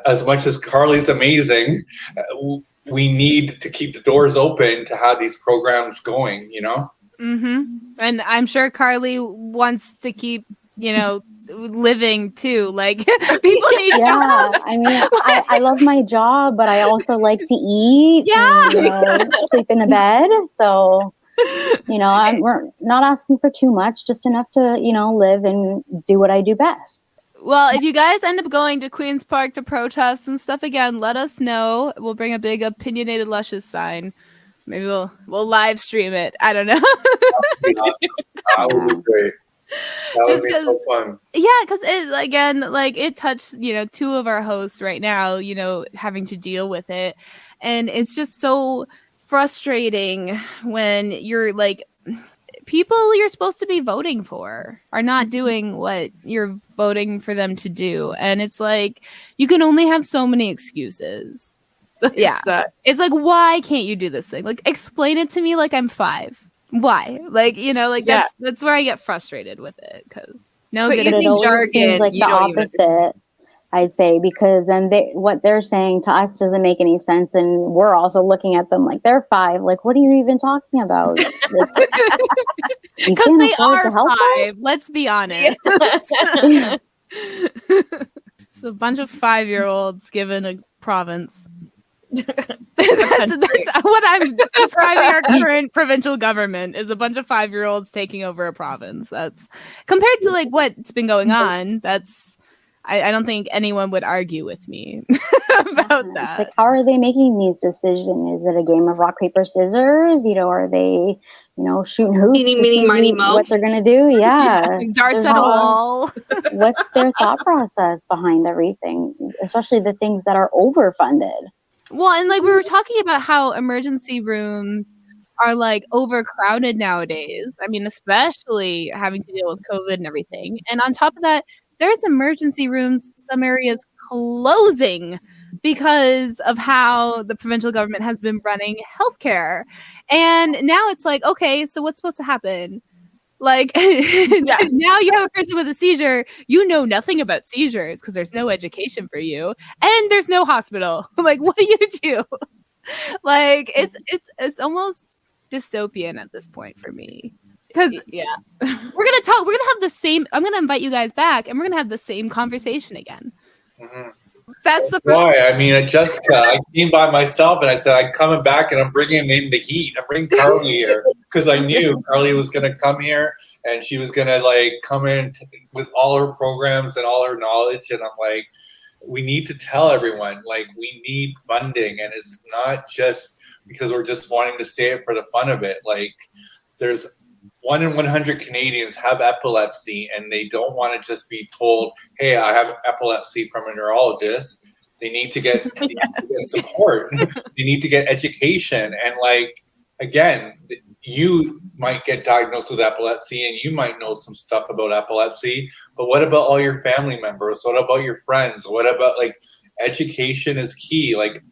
as much as Carly's amazing, we need to keep the doors open to have these programs going, Mm-hmm. And I'm sure Carly wants to keep, living too. Like, people need jobs. I mean, I love my job, but I also like to eat. And, sleep in a bed. So, we're not asking for too much, just enough to, live and do what I do best. Well, if you guys end up going to Queen's Park to protest and stuff again, let us know. We'll bring a big opinionated Luscious sign. Maybe we'll live stream it. I don't know. That would be awesome. That would be great. That would be so fun. Yeah, because it touched, two of our hosts right now, having to deal with it. And it's just so frustrating when you're like, people you're supposed to be voting for are not doing what you're voting for them to do. And it's like, you can only have so many excuses. Yeah. It's like, why can't you do this thing? Like, explain it to me like I'm 5. Why? Like, that's where I get frustrated with it, because using jargon seems like the opposite, I'd say, because then what they're saying to us doesn't make any sense, and we're also looking at them like they're 5. Like, what are you even talking about? Because they are 5. Let's be honest. It's a bunch of 5-year-olds given a province. That's what I'm describing. Our current provincial government is a bunch of 5-year-olds taking over a province. That's compared to like what's been going on. That's I don't think anyone would argue with me about that. Like, how are they making these decisions? Is it a game of rock, paper, scissors? Are they, shooting hoops Eeny, to meeny, see miny, moe. what they're going to do? Yeah. Darts at a wall. What's their thought process behind everything, especially the things that are overfunded? Well, and like we were talking about how emergency rooms are like overcrowded nowadays. I mean, especially having to deal with COVID and everything. And on top of that, there's emergency rooms, some areas closing because of how the provincial government has been running healthcare. And now it's like, okay, so what's supposed to happen? Like, now you have a person with a seizure. You know nothing about seizures because there's no education for you, and there's no hospital. Like, what do you do? Like, it's almost dystopian at this point for me. Because we're gonna have the same. I'm gonna invite you guys back, and we're gonna have the same conversation again. Mm-hmm. That's the why. I mean, Jessica, I came by myself and I said, I'm coming back and I'm bringing in the heat. I'm bringing Carly here because I knew Carly was going to come here and she was going to like come in with all her programs and all her knowledge. And I'm like, we need to tell everyone, like, we need funding. And it's not just because we're just wanting to say it for the fun of it. Like, there's 1 in 100 Canadians have epilepsy, and they don't want to just be told, hey, I have epilepsy from a neurologist. They need to get, support. They need to get education. And like, again, you might get diagnosed with epilepsy and you might know some stuff about epilepsy, but what about all your family members? What about your friends? What about, like, education is key. Like,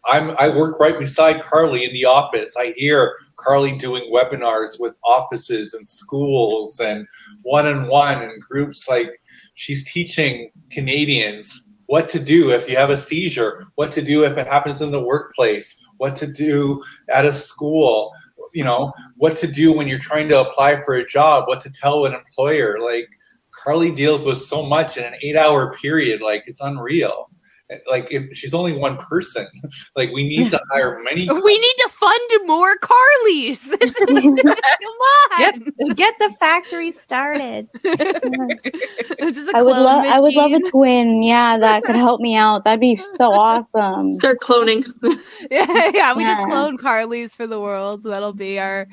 I work right beside Carly in the office. I hear Carly doing webinars with offices and schools and one-on-one and groups. Like, she's teaching Canadians what to do if you have a seizure, what to do if it happens in the workplace, what to do at a school, what to do when you're trying to apply for a job, what to tell an employer. Like, Carly deals with so much in an 8-hour period. Like, it's unreal. Like, if she's only one person, like, we need to hire many. We need to fund more Carlys. Come on, get the factory started. Just I would love a twin. Yeah, that could help me out. That'd be so awesome. Start cloning. We just clone Carlys for the world. That'll be our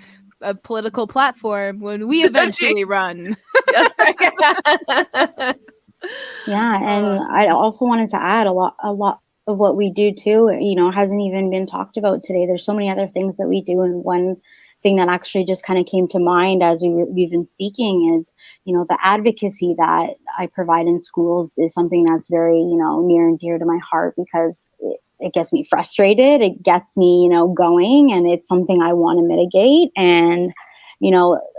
political platform when we eventually run. That's right. Yeah, and I also wanted to add a lot of what we do too, hasn't even been talked about today. There's so many other things that we do, and one thing that actually just kind of came to mind as we've been speaking is, the advocacy that I provide in schools is something that's very, near and dear to my heart, because it gets me frustrated, it gets me, going, and it's something I want to mitigate. And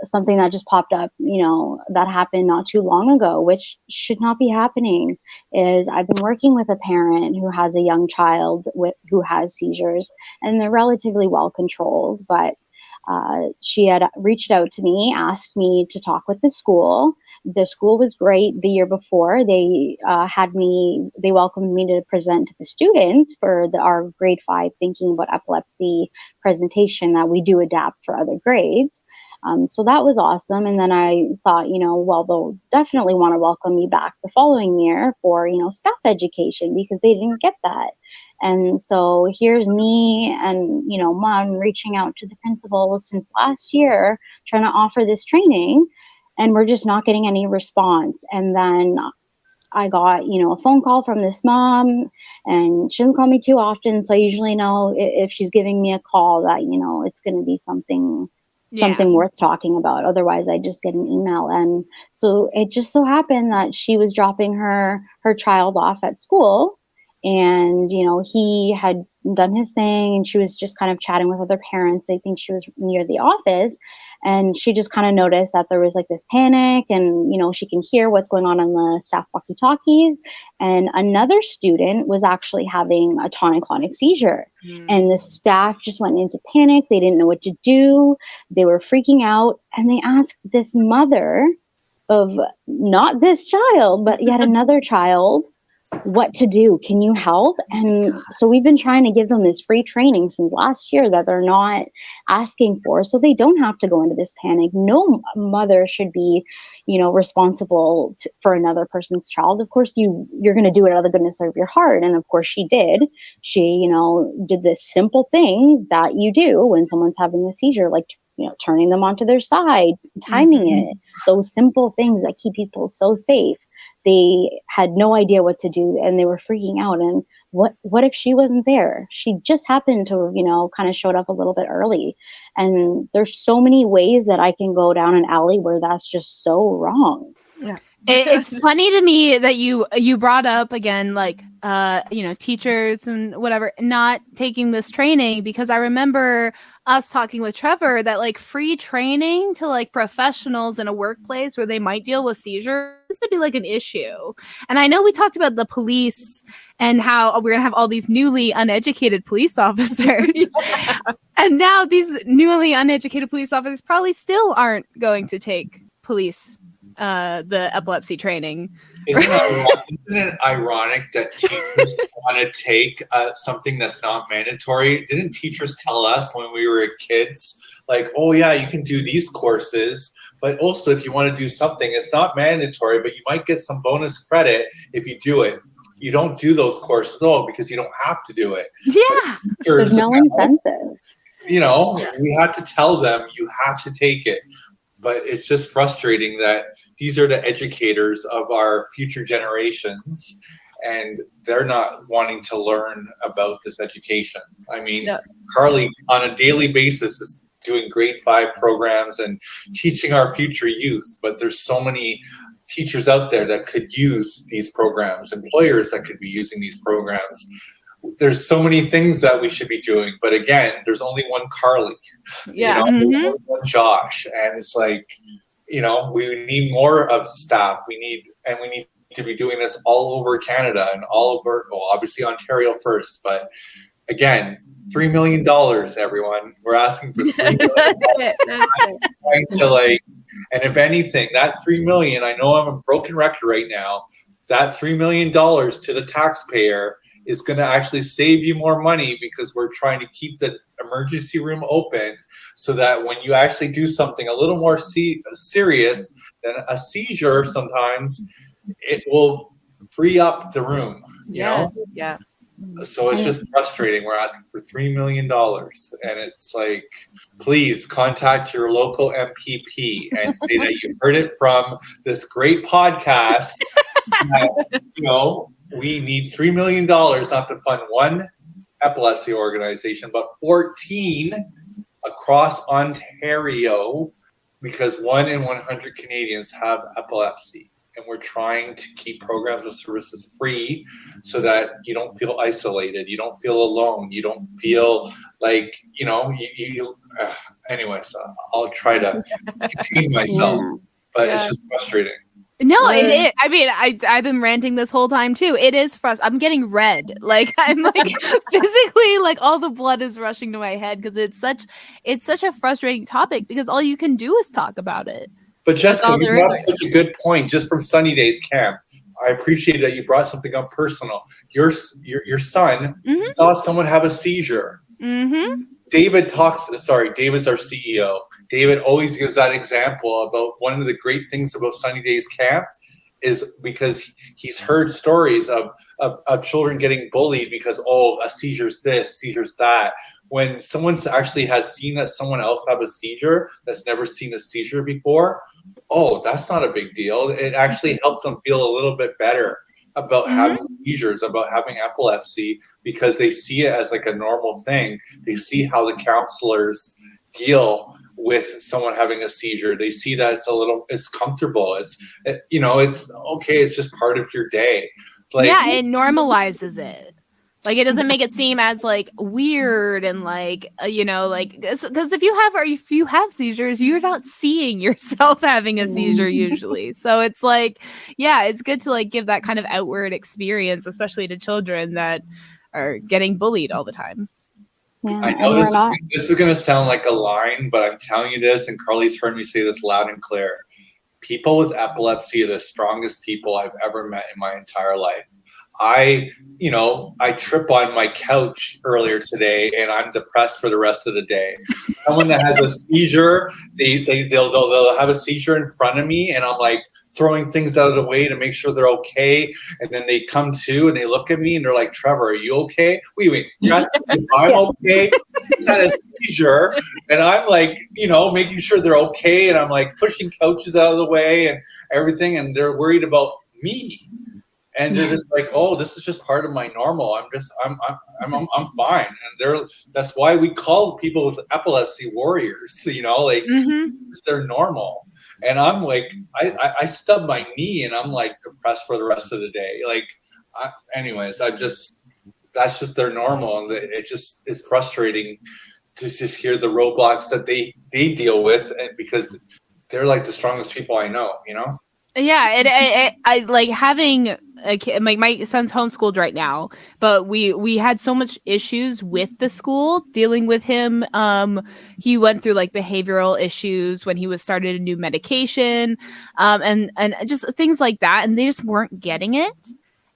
something that just popped up, that happened not too long ago, which should not be happening, is I've been working with a parent who has a young child who has seizures, and they're relatively well controlled. But she had reached out to me, asked me to talk with the school. The school was great. The year before, they welcomed me to present to the students for our grade 5 Thinking About Epilepsy presentation that we do adapt for other grades. So that was awesome. And then I thought, well, they'll definitely want to welcome me back the following year for, staff education, because they didn't get that. And so here's me and, mom reaching out to the principal since last year, trying to offer this training, and we're just not getting any response. And then I got, a phone call from this mom, and she doesn't call me too often. So I usually know if she's giving me a call that, it's going to be something worth talking about. Otherwise, I just get an email. And so it just so happened that she was dropping her child off at school, and, he had done his thing, and she was just kind of chatting with other parents. I think she was near the office, and she just kind of noticed that there was like this panic, and, she can hear what's going on the staff walkie-talkies. And another student was actually having a tonic-clonic seizure. And the staff just went into panic. They didn't know what to do. They were freaking out. And they asked this mother of not this child, but yet another child, what to do. Can you help? And so we've been trying to give them this free training since last year that they're not asking for, so they don't have to go into this panic. No mother should be, responsible for another person's child. Of course, you're going to do it out of the goodness of your heart. And of course she did. She, did the simple things that you do when someone's having a seizure, like, turning them onto their side, timing it, those simple things that keep people so safe. They had no idea what to do and they were freaking out. And what if she wasn't there? She just happened to, kind of showed up a little bit early. And there's so many ways that I can go down an alley where that's just so wrong. Yeah. It's funny to me that you brought up again, like, teachers and whatever, not taking this training, because I remember us talking with Trevor that like free training to like professionals in a workplace where they might deal with seizures would be like an issue. And I know we talked about the police and how we're going to have all these newly uneducated police officers. And now these newly uneducated police officers probably still aren't going to take the epilepsy training. Isn't it ironic that teachers want to take something that's not mandatory? Didn't teachers tell us when we were kids, like, oh yeah, you can do these courses, but also if you want to do something, it's not mandatory, but you might get some bonus credit if you do it. You don't do those courses, because you don't have to do it. Yeah. There's no incentive. We had to tell them you have to take it. But it's just frustrating that these are the educators of our future generations, and they're not wanting to learn about this education. I mean, Carly, on a daily basis, is doing grade 5 programs and teaching our future youth. But there's so many teachers out there that could use these programs, employers that could be using these programs. There's so many things that we should be doing, but again, there's only one Carly. Yeah. There's only one Josh, and it's like, we need more of staff. We need to be doing this all over Canada and all over, obviously Ontario first, but again, $3 million, everyone. We're asking for $3 million. And if anything, that $3 million, I know I'm a broken record right now, that $3 million to the taxpayer is going to actually save you more money, because we're trying to keep the emergency room open so that when you actually do something a little more serious than a seizure, sometimes it will free up the room, you know? Yeah. So it's just frustrating. We're asking for $3 million, and it's like, please contact your local MPP and say that you heard it from this great podcast. We need $3 million not to fund one epilepsy organization, but 14 across Ontario, because 1 in 100 Canadians have epilepsy. And we're trying to keep programs and services free so that you don't feel isolated. You don't feel alone. You don't feel like, anyways, I'll try to contain myself, but it's just frustrating. No, I mean, I've been ranting this whole time too. It is frustrating. I'm getting red. Like, I'm like physically, like all the blood is rushing to my head because it's such a frustrating topic, because all you can do is talk about it. But Jessica, you brought up such a good point just from Sunny Days Camp. I appreciate that you brought something up personal. Your son saw someone have a seizure. Mm-hmm. David's our CEO. David always gives that example about one of the great things about Sunny Days Camp is because he's heard stories of children getting bullied because, a seizure's this, seizure's that. When someone actually has seen someone else have a seizure that's never seen a seizure before, that's not a big deal. It actually helps them feel a little bit better about having seizures, about having epilepsy, because they see it as like a normal thing. They see how the counselors deal with someone having a seizure. They see that it's comfortable. It's okay. It's just part of your day. It normalizes it. Like, it doesn't make it seem as like weird and like, because if you have seizures, you're not seeing yourself having a seizure usually. So it's like, it's good to like give that kind of outward experience, especially to children that are getting bullied all the time. Yeah, I know this is going to sound like a line, but I'm telling you this, and Carly's heard me say this loud and clear. People with epilepsy are the strongest people I've ever met in my entire life. I trip on my couch earlier today and I'm depressed for the rest of the day. Someone that has a seizure, they'll have a seizure in front of me and I'm like throwing things out of the way to make sure they're okay. And then they come to and they look at me and they're like, Trevor, are you okay? Wait, I'm okay. He's had a seizure. And I'm like, making sure they're okay. And I'm like pushing couches out of the way and everything. And they're worried about me. And they're just like, oh, this is just part of my normal. I'm fine. And that's why we call people with epilepsy warriors, they're normal. And I'm like, I stub my knee and I'm like depressed for the rest of the day. That's just their normal. And it just is frustrating to just hear the roadblocks that they deal with, and because they're like the strongest people I know, Yeah, I like having a kid. My son's homeschooled right now, but we had so much issues with the school dealing with him. He went through like behavioral issues when he was started a new medication, and just things like that, and they just weren't getting it.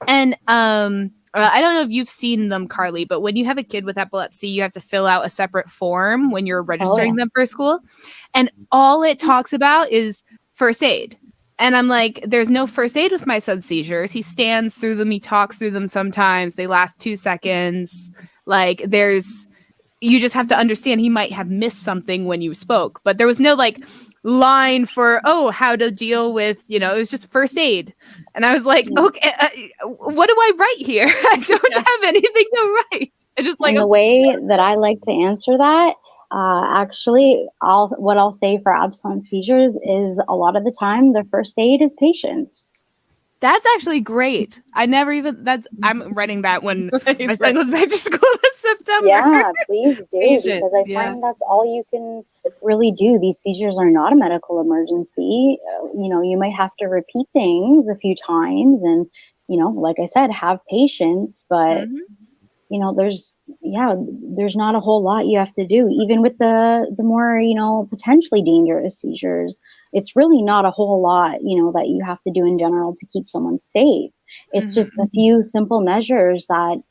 And I don't know if you've seen them, Carly, but when you have a kid with epilepsy, you have to fill out a separate form when you're registering them for school, and all it talks about is first aid. And I'm like, there's no first aid with my son's seizures. He stands through them. He talks through them sometimes. They last 2 seconds. Like you just have to understand he might have missed something when you spoke. But there was no like line for, how to deal with, it was just first aid. And I was like, okay, what do I write here? I don't have anything to write. I just like. And the way that I like to answer that, actually, what I'll say for absence seizures is a lot of the time the first aid is patience. That's actually great. I'm writing that when my son goes back to school this September. Yeah, please do, because I find that's all you can really do. These seizures are not a medical emergency. You might have to repeat things a few times and, like I said, have patience, but there's not a whole lot you have to do. Even with the more, potentially dangerous seizures, it's really not a whole lot, that you have to do in general to keep someone safe. It's just a few simple measures that,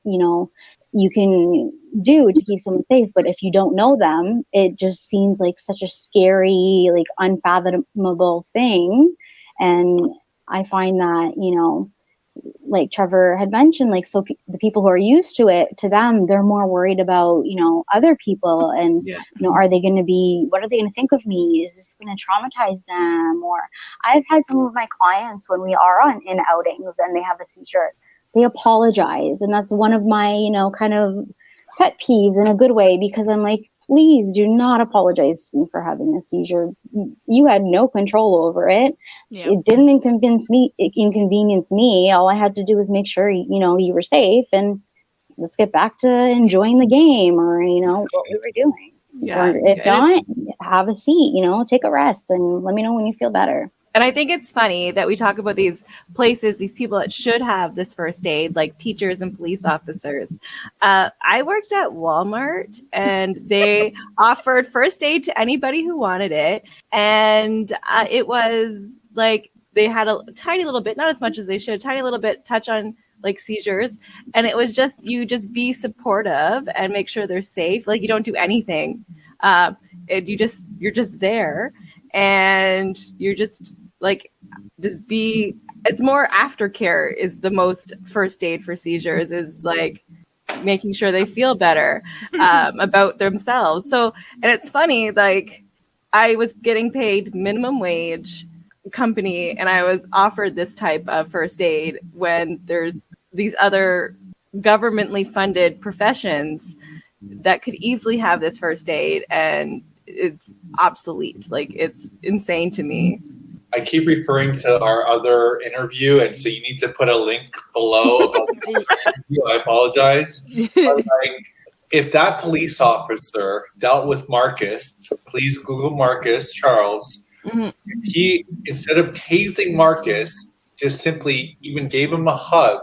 you can do to keep someone safe. But if you don't know them, it just seems like such a scary, like unfathomable thing. And I find that, like Trevor had mentioned, like, so the people who are used to it, to them, they're more worried about, other people and, what are they going to think of me? Is this going to traumatize them? Or I've had some of my clients when we are in outings and they have a seizure, they apologize. And that's one of my, kind of pet peeves in a good way, because I'm like, please do not apologize to me for having a seizure. You had no control over it. Yeah. It didn't inconvenience me. All I had to do was make sure, you were safe, and let's get back to enjoying the game or, what we were doing. Yeah. Or if not, have a seat, take a rest and let me know when you feel better. And I think it's funny that we talk about these places, these people that should have this first aid, like teachers and police officers. I worked at Walmart and they offered first aid to anybody who wanted it. And it was like they had a tiny little bit, not as much as they should, a tiny little bit touch on like seizures. And it was just, you just be supportive and make sure they're safe. Like you don't do anything. You're just there. And you're just it's more aftercare is the most first aid for seizures, is like making sure they feel better about themselves. So, and it's funny, like I was getting paid minimum wage company and I was offered this type of first aid when there's these other governmentally funded professions that could easily have this first aid, and it's obsolete. Like it's insane to me. I keep referring to our other interview, and so you need to put a link below about the interview. I apologize. But if that police officer dealt with Marcus, please Google Marcus Charles. Mm-hmm. He, instead of tasing Marcus, just simply even gave him a hug,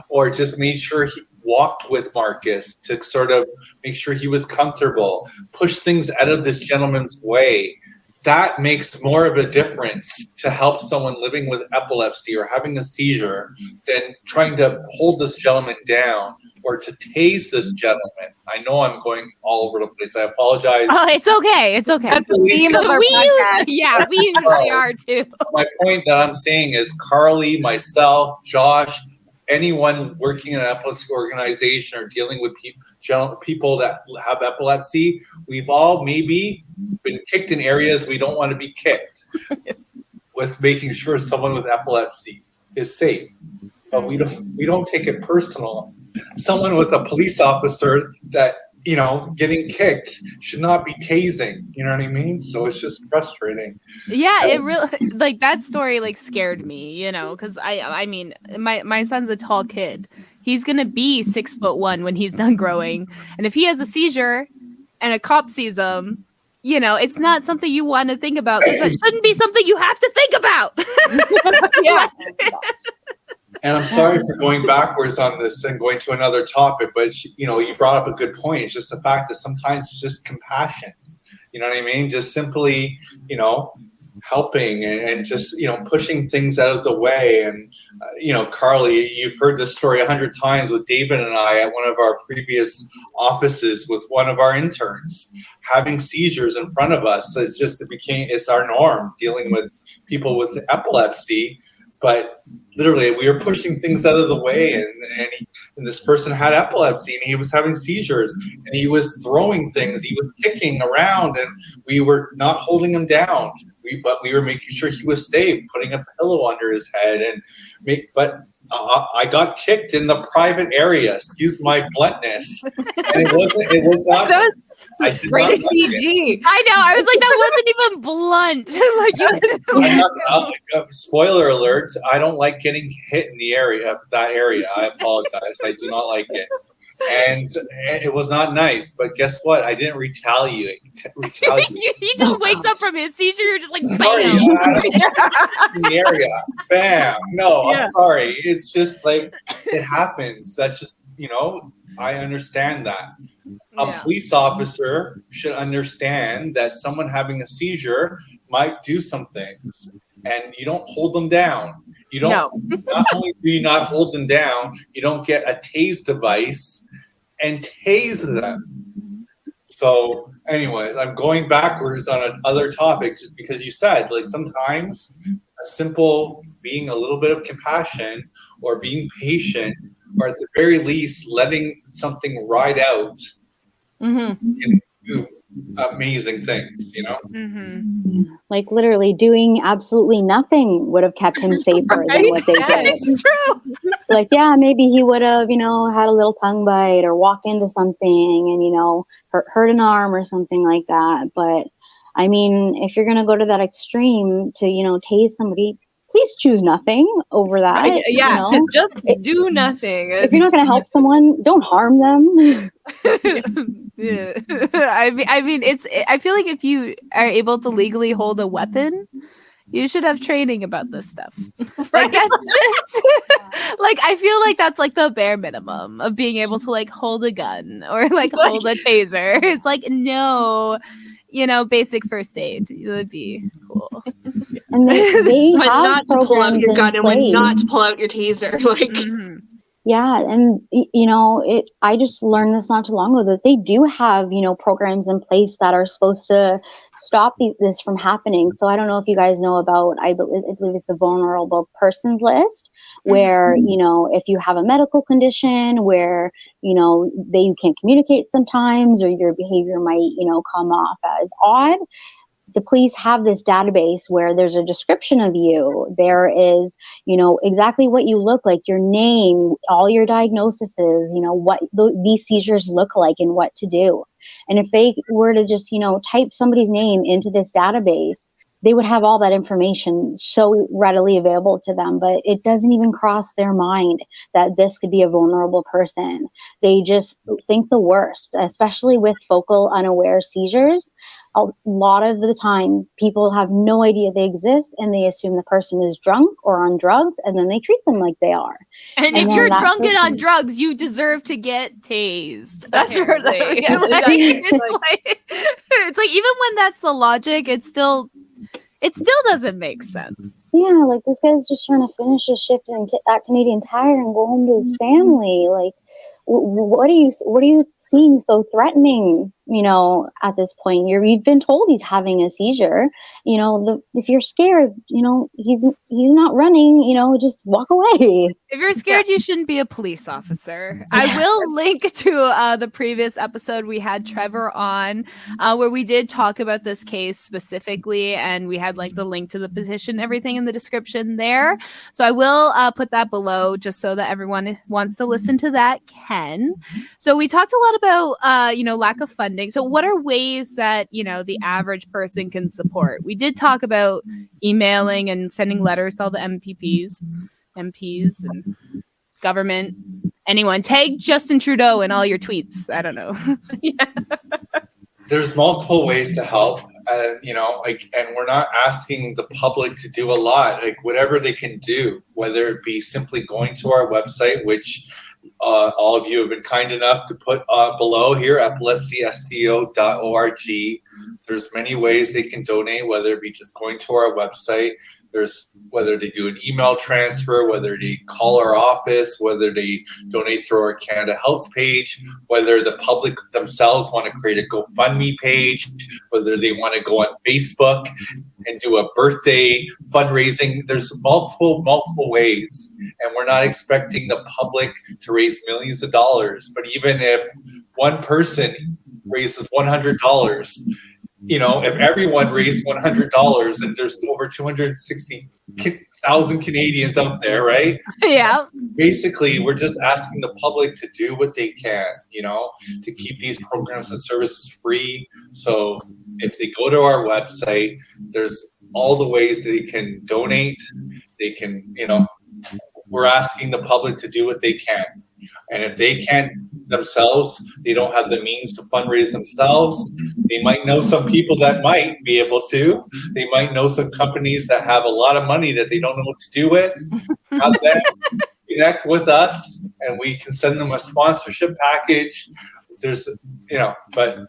or just made sure he walked with Marcus to sort of make sure he was comfortable, push things out of this gentleman's way. that makes more of a difference to help someone living with epilepsy or having a seizure than trying to hold this gentleman down or to tase this gentleman. I know I'm going all over the place. I apologize. Oh, it's okay. It's okay. That's the theme of our podcast. Yeah, we usually are too. My point that I'm saying is Carly, myself, Josh, anyone working in an epilepsy organization or dealing with people that have epilepsy, we've all maybe been kicked in areas we don't want to be kicked with making sure someone with epilepsy is safe. But we don't take it personal. Someone with a police officer that, getting kicked should not be tasing. You know what I mean? So it's just frustrating. Yeah, it really, like, that story, like, scared me, because I mean, my son's a tall kid. He's going to be 6'1" when he's done growing. And if he has a seizure and a cop sees him, it's not something you want to think about. It shouldn't be something you have to think about. Yeah. And I'm sorry for going backwards on this and going to another topic, but you brought up a good point. It's just the fact that sometimes it's just compassion. You know what I mean? Just simply, helping and just, pushing things out of the way. And, Carly, you've heard this story 100 times with David and I at one of our previous offices with one of our interns having seizures in front of us. It's our norm dealing with people with epilepsy. But literally, we were pushing things out of the way, and this person had epilepsy, and he was having seizures, and he was throwing things, he was kicking around, and we were not holding him down. But we were making sure he was safe, putting a pillow under his head, I got kicked in the private area. Excuse my bluntness. And it was not. I did not like PG. I know. I was like, that wasn't even blunt. Spoiler alert! I don't like getting hit in that area. I apologize. I do not like it, and it was not nice. But guess what? I didn't retaliate. He just wakes up from his seizure. You're just like, sorry, bam. in the area, bam. No, I'm sorry. It's just like it happens. That's just I understand that. A police officer should understand that someone having a seizure might do some things, and you don't hold them down. You don't. Not only do you not hold them down, you don't get a tase device and tase them. So, anyways, I'm going backwards on another topic just because you said, like, sometimes a simple being a little bit of compassion or being patient, or at the very least letting something ride out, can do amazing things, Like literally doing absolutely nothing would have kept him safer than what they did. It's true. Like, yeah, maybe he would have, had a little tongue bite or walked into something and, hurt an arm or something like that. But I mean, if you're going to go to that extreme to, tase somebody, please choose nothing over that. Just do nothing. If you're not going to help someone, don't harm them. Yeah. I mean, I feel like if you are able to legally hold a weapon, you should have training about this stuff. Like, that's just like, I feel like that's like the bare minimum of being able to like hold a gun or like hold a taser. It's like, no, basic first aid. It would be cool. And they but have not to pull out your gun and when not to place. pull out your taser. Like, Yeah, and I just learned this not too long ago that they do have programs in place that are supposed to stop this from happening. So I don't know if you guys know about, I believe it's a vulnerable persons list, where if you have a medical condition where you can't communicate sometimes, or your behavior might come off as odd. The police have this database where there's a description of you. There is, exactly what you look like, your name, all your diagnoses, what these seizures look like and what to do. And if they were to just, type somebody's name into this database, they would have all that information so readily available to them. But it doesn't even cross their mind that this could be a vulnerable person. They just think the worst, especially with focal unaware seizures. a lot of the time people have no idea they exist, and they assume the person is drunk or on drugs, and then they treat them like they are. And if you're drunk and on drugs, you deserve to get tased. That's right. It's like, even when that's the logic, it still doesn't make sense. Yeah, like, this guy's just trying to finish his shift and get that Canadian Tire and go home to his family. Like, what are you seeing so threatening, at this point? You've been told he's having a seizure. If you're scared, he's not running, just walk away. If you're scared, you shouldn't be a police officer. I will link to the previous episode we had Trevor on, where we did talk about this case specifically, and we had like the link to the petition, everything in the description there. So I will put that below, just so that everyone who wants to listen to that can. So we talked a lot about lack of funding. So what are ways that the average person can support? We did talk about emailing and sending letters to all the MPs and government. Anyone, tag Justin Trudeau in all your tweets. I don't know. There's multiple ways to help. And we're not asking the public to do a lot. Like, whatever they can do, whether it be simply going to our website, which all of you have been kind enough to put below here, epilepsysco.org. There's many ways they can donate, whether it be just going to our website. There's whether they do an email transfer, whether they call our office, whether they donate through our Canada Health page, whether the public themselves want to create a GoFundMe page, whether they want to go on Facebook and do a birthday fundraising. There's multiple ways, and we're not expecting the public to raise millions of dollars. But even if one person raises $100, if everyone raised $100, and there's over 260,000 Canadians out there, right? Yeah. Basically, we're just asking the public to do what they can, to keep these programs and services free. So if they go to our website, there's all the ways that they can donate. They can, we're asking the public to do what they can. And if they can't themselves, they don't have the means to fundraise themselves, they might know some people that might be able to. They might know some companies that have a lot of money that they don't know what to do with. Have them connect with us, and we can send them a sponsorship package. There's, but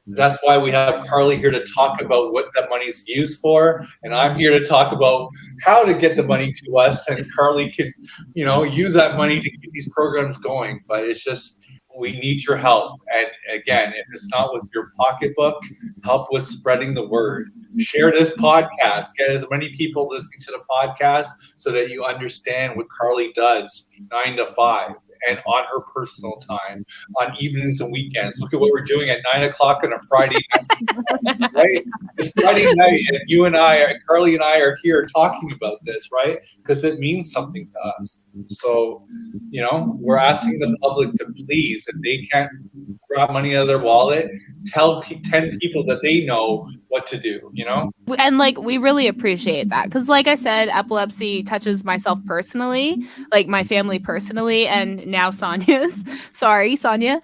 that's why we have Carly here to talk about what that money's used for, and I'm here to talk about how to get the money to us, and Carly can, use that money to keep these programs going. But it's just, we need your help. And again, if it's not with your pocketbook, help with spreading the word. Share this podcast. Get as many people listening to the podcast so that you understand what Carly does 9 to 5. And on her personal time, on evenings and weekends. Look at what we're doing at 9 o'clock on a Friday night, right? It's Friday night, and Carly and I are here talking about this, right? Because it means something to us. So, we're asking the public to please, if they can't grab money out of their wallet, tell 10 people that they know what to do, And we really appreciate that, because like I said, epilepsy touches myself personally, like my family personally, and now Sonia's. Sorry, Sonia.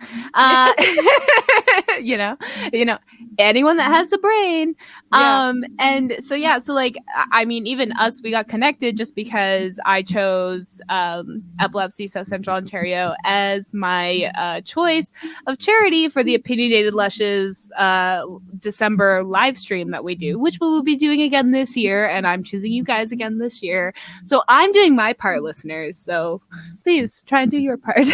Anyone that has a brain. And so even us, we got connected just because I chose Epilepsy South Central Ontario as my choice of charity for the Opinionated Lushes December live stream that we do, which we will be doing again this year, and I'm choosing you guys again this year. So I'm doing my part, listeners. So please try and do your part.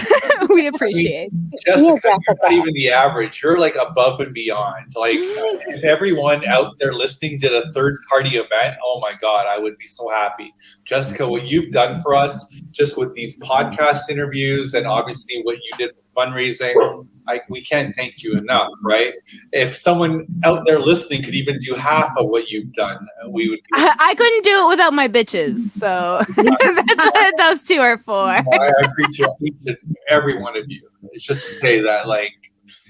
We appreciate. Jessica, you're not even the average. You're like above and beyond. Like, if everyone out there listening did a third-party event, oh my God, I would be so happy. Jessica, what you've done for us, just with these podcast interviews, and obviously what you did with fundraising, we can't thank you enough, right? If someone out there listening could even do half of what you've done, we would. I couldn't do it without my bitches, so that's what those two are for. I appreciate each and every one of you. It's just to say that,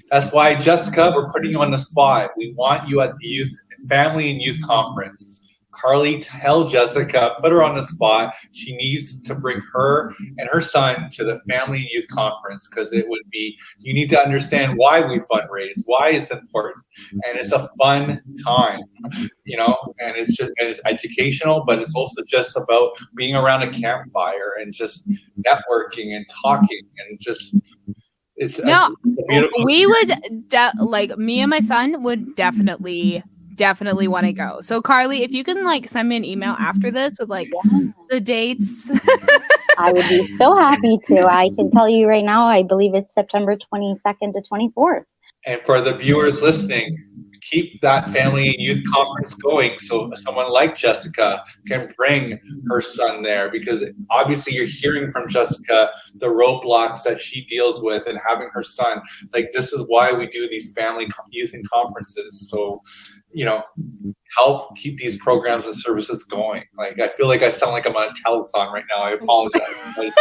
that's why, Jessica, we're putting you on the spot. We want you at the Family and Youth Conference. Carly, tell Jessica, put her on the spot. She needs to bring her and her son to the Family and Youth Conference, because it would be, you need to understand why we fundraise, why it's important. And it's a fun time, and it's educational, but it's also just about being around a campfire and just networking and talking and just, it's No, beautiful. we would me and my son would definitely want to go. So Carly, if you can send me an email after this with the dates. I would be so happy to. I can tell you right now, I believe it's September 22nd to 24th. And for the viewers listening, keep that Family and Youth Conference going so someone like Jessica can bring her son there, because obviously you're hearing from Jessica the roadblocks that she deals with and having her son. This is why we do these family youth and conferences. So, help keep these programs and services going. I feel like I sound like I'm on a telethon right now. I apologize. But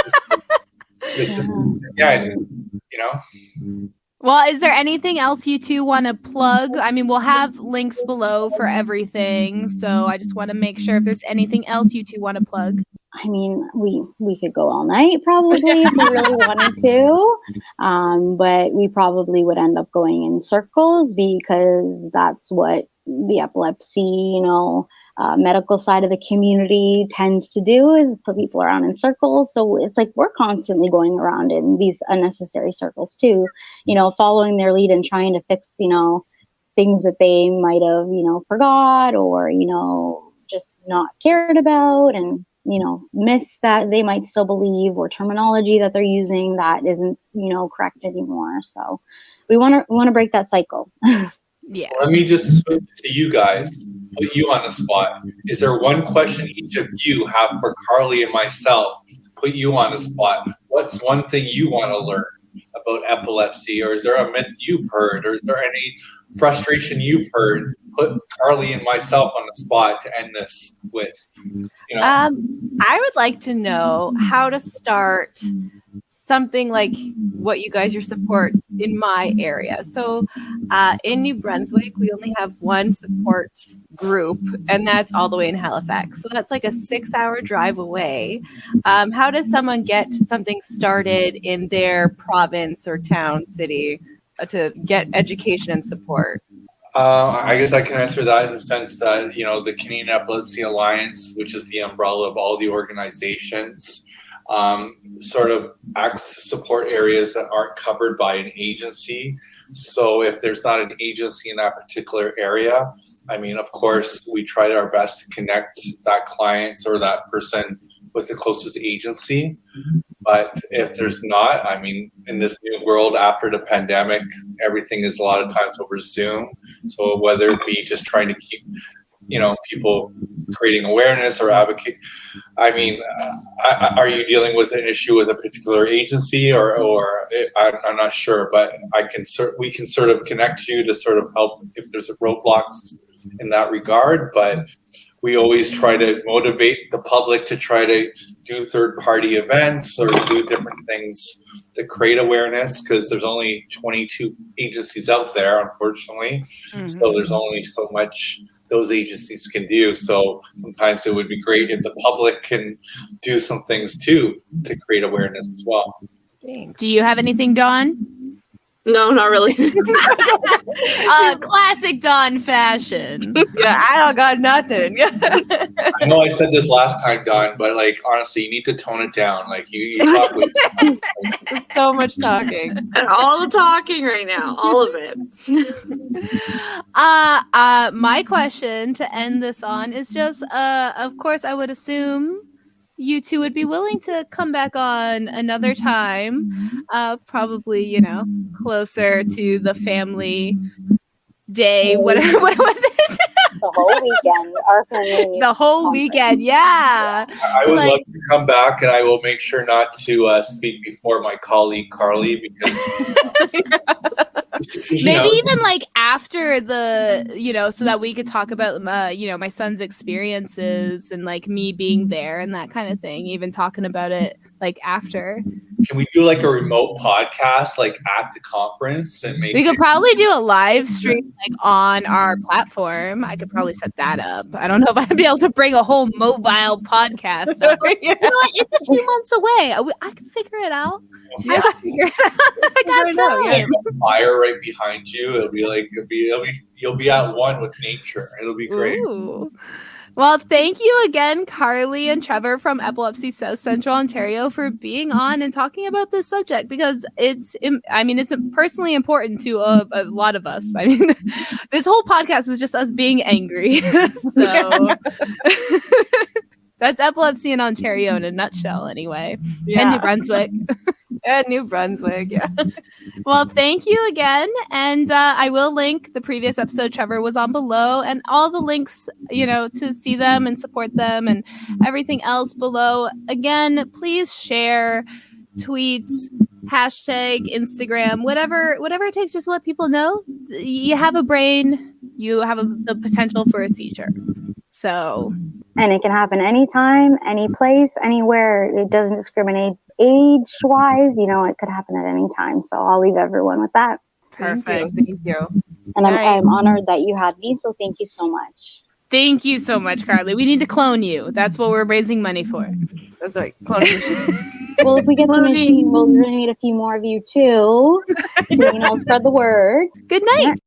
it's just, Well, is there anything else you two want to plug? I mean, we'll have links below for everything. So I just want to make sure if there's anything else you two want to plug. I mean, we could go all night probably if we really wanted to. But we probably would end up going in circles, because that's what the epilepsy, medical side of the community tends to do, is put people around in circles. So it's we're constantly going around in these unnecessary circles too, following their lead and trying to fix, things that they might have, forgot or, just not cared about, and, myths that they might still believe, or terminology that they're using that isn't, correct anymore. So we want to break that cycle. Yeah. Let me just switch to you guys, put you on the spot. Is there one question each of you have for Carly and myself to put you on the spot? What's one thing you want to learn about epilepsy? Or is there a myth you've heard? Or is there any frustration you've heard? Put Carly and myself on the spot to end this with. I would like to know how to start something like what you guys, your supports in my area. So in New Brunswick, we only have one support group, and that's all the way in Halifax. So that's a 6-hour drive away. How does someone get something started in their province or town, city, to get education and support? I guess I can answer that in the sense that, the Canadian Epilepsy Alliance, which is the umbrella of all the organizations, sort of acts to support areas that aren't covered by an agency. So if there's not an agency in that particular area, of course, we try our best to connect that client or that person with the closest agency. But if there's not, in this new world after the pandemic, everything is a lot of times over Zoom. So whether it be just trying to keep, people creating awareness or advocate. Are you dealing with an issue with a particular agency or I'm not sure, but we can sort of connect you to sort of help if there's roadblocks in that regard. But we always try to motivate the public to try to do third-party events or do different things to create awareness, because there's only 22 agencies out there, unfortunately. Mm-hmm. So there's only so much those agencies can do. So sometimes it would be great if the public can do some things too to create awareness as well. Thanks. Do you have anything, Dawn? No, not really. Classic Dawn fashion. Yeah, I don't got nothing. I know I said this last time, Dawn, but honestly, you need to tone it down. You talk with There's so much talking. And all the talking right now, all of it. My question to end this on is just, of course, I would assume you two would be willing to come back on another time, probably, closer to the family day. What was it? The whole weekend. Our family. The whole weekend, yeah. I would love to come back, and I will make sure not to speak before my colleague Carly, because maybe even after the, so that we could talk about my son's experiences and me being there and that kind of thing. Even talking about it after. can we do like a remote podcast like at the conference and make We could probably do a live stream like on our platform. I could probably set that up. I don't know if I'd be able to bring a whole mobile podcast up. Yeah. You know what? It's a few months away. I can figure it out. Yeah. I can figure it out. I got know, time. yeah. have a fire right behind you. You'll be at one with nature. It'll be great. Ooh. Well, thank you again, Carly and Trevor from Epilepsy South Central Ontario, for being on and talking about this subject, because it's personally important to a lot of us. I mean, this whole podcast is just us being angry. So that's epilepsy in Ontario in a nutshell, anyway. Yeah. And New Brunswick. And New Brunswick, yeah. Well, thank you again. And I will link the previous episode Trevor was on below, and all the links, to see them and support them and everything else below. Again, please share, tweets, hashtag, Instagram, whatever it takes, just to let people know you have a brain, you have the potential for a seizure. So, And it can happen anytime, any place, anywhere. It doesn't discriminate age-wise. It could happen at any time. So I'll leave everyone with that. perfect. Thank you. And Nice. I'm honored that you had me. So thank you so much. Thank you so much, Carly. We need to clone you. That's what we're raising money for. That's right. Cloning. Well, if we get the machine, we'll need a few more of you too. So, spread the word. Good night.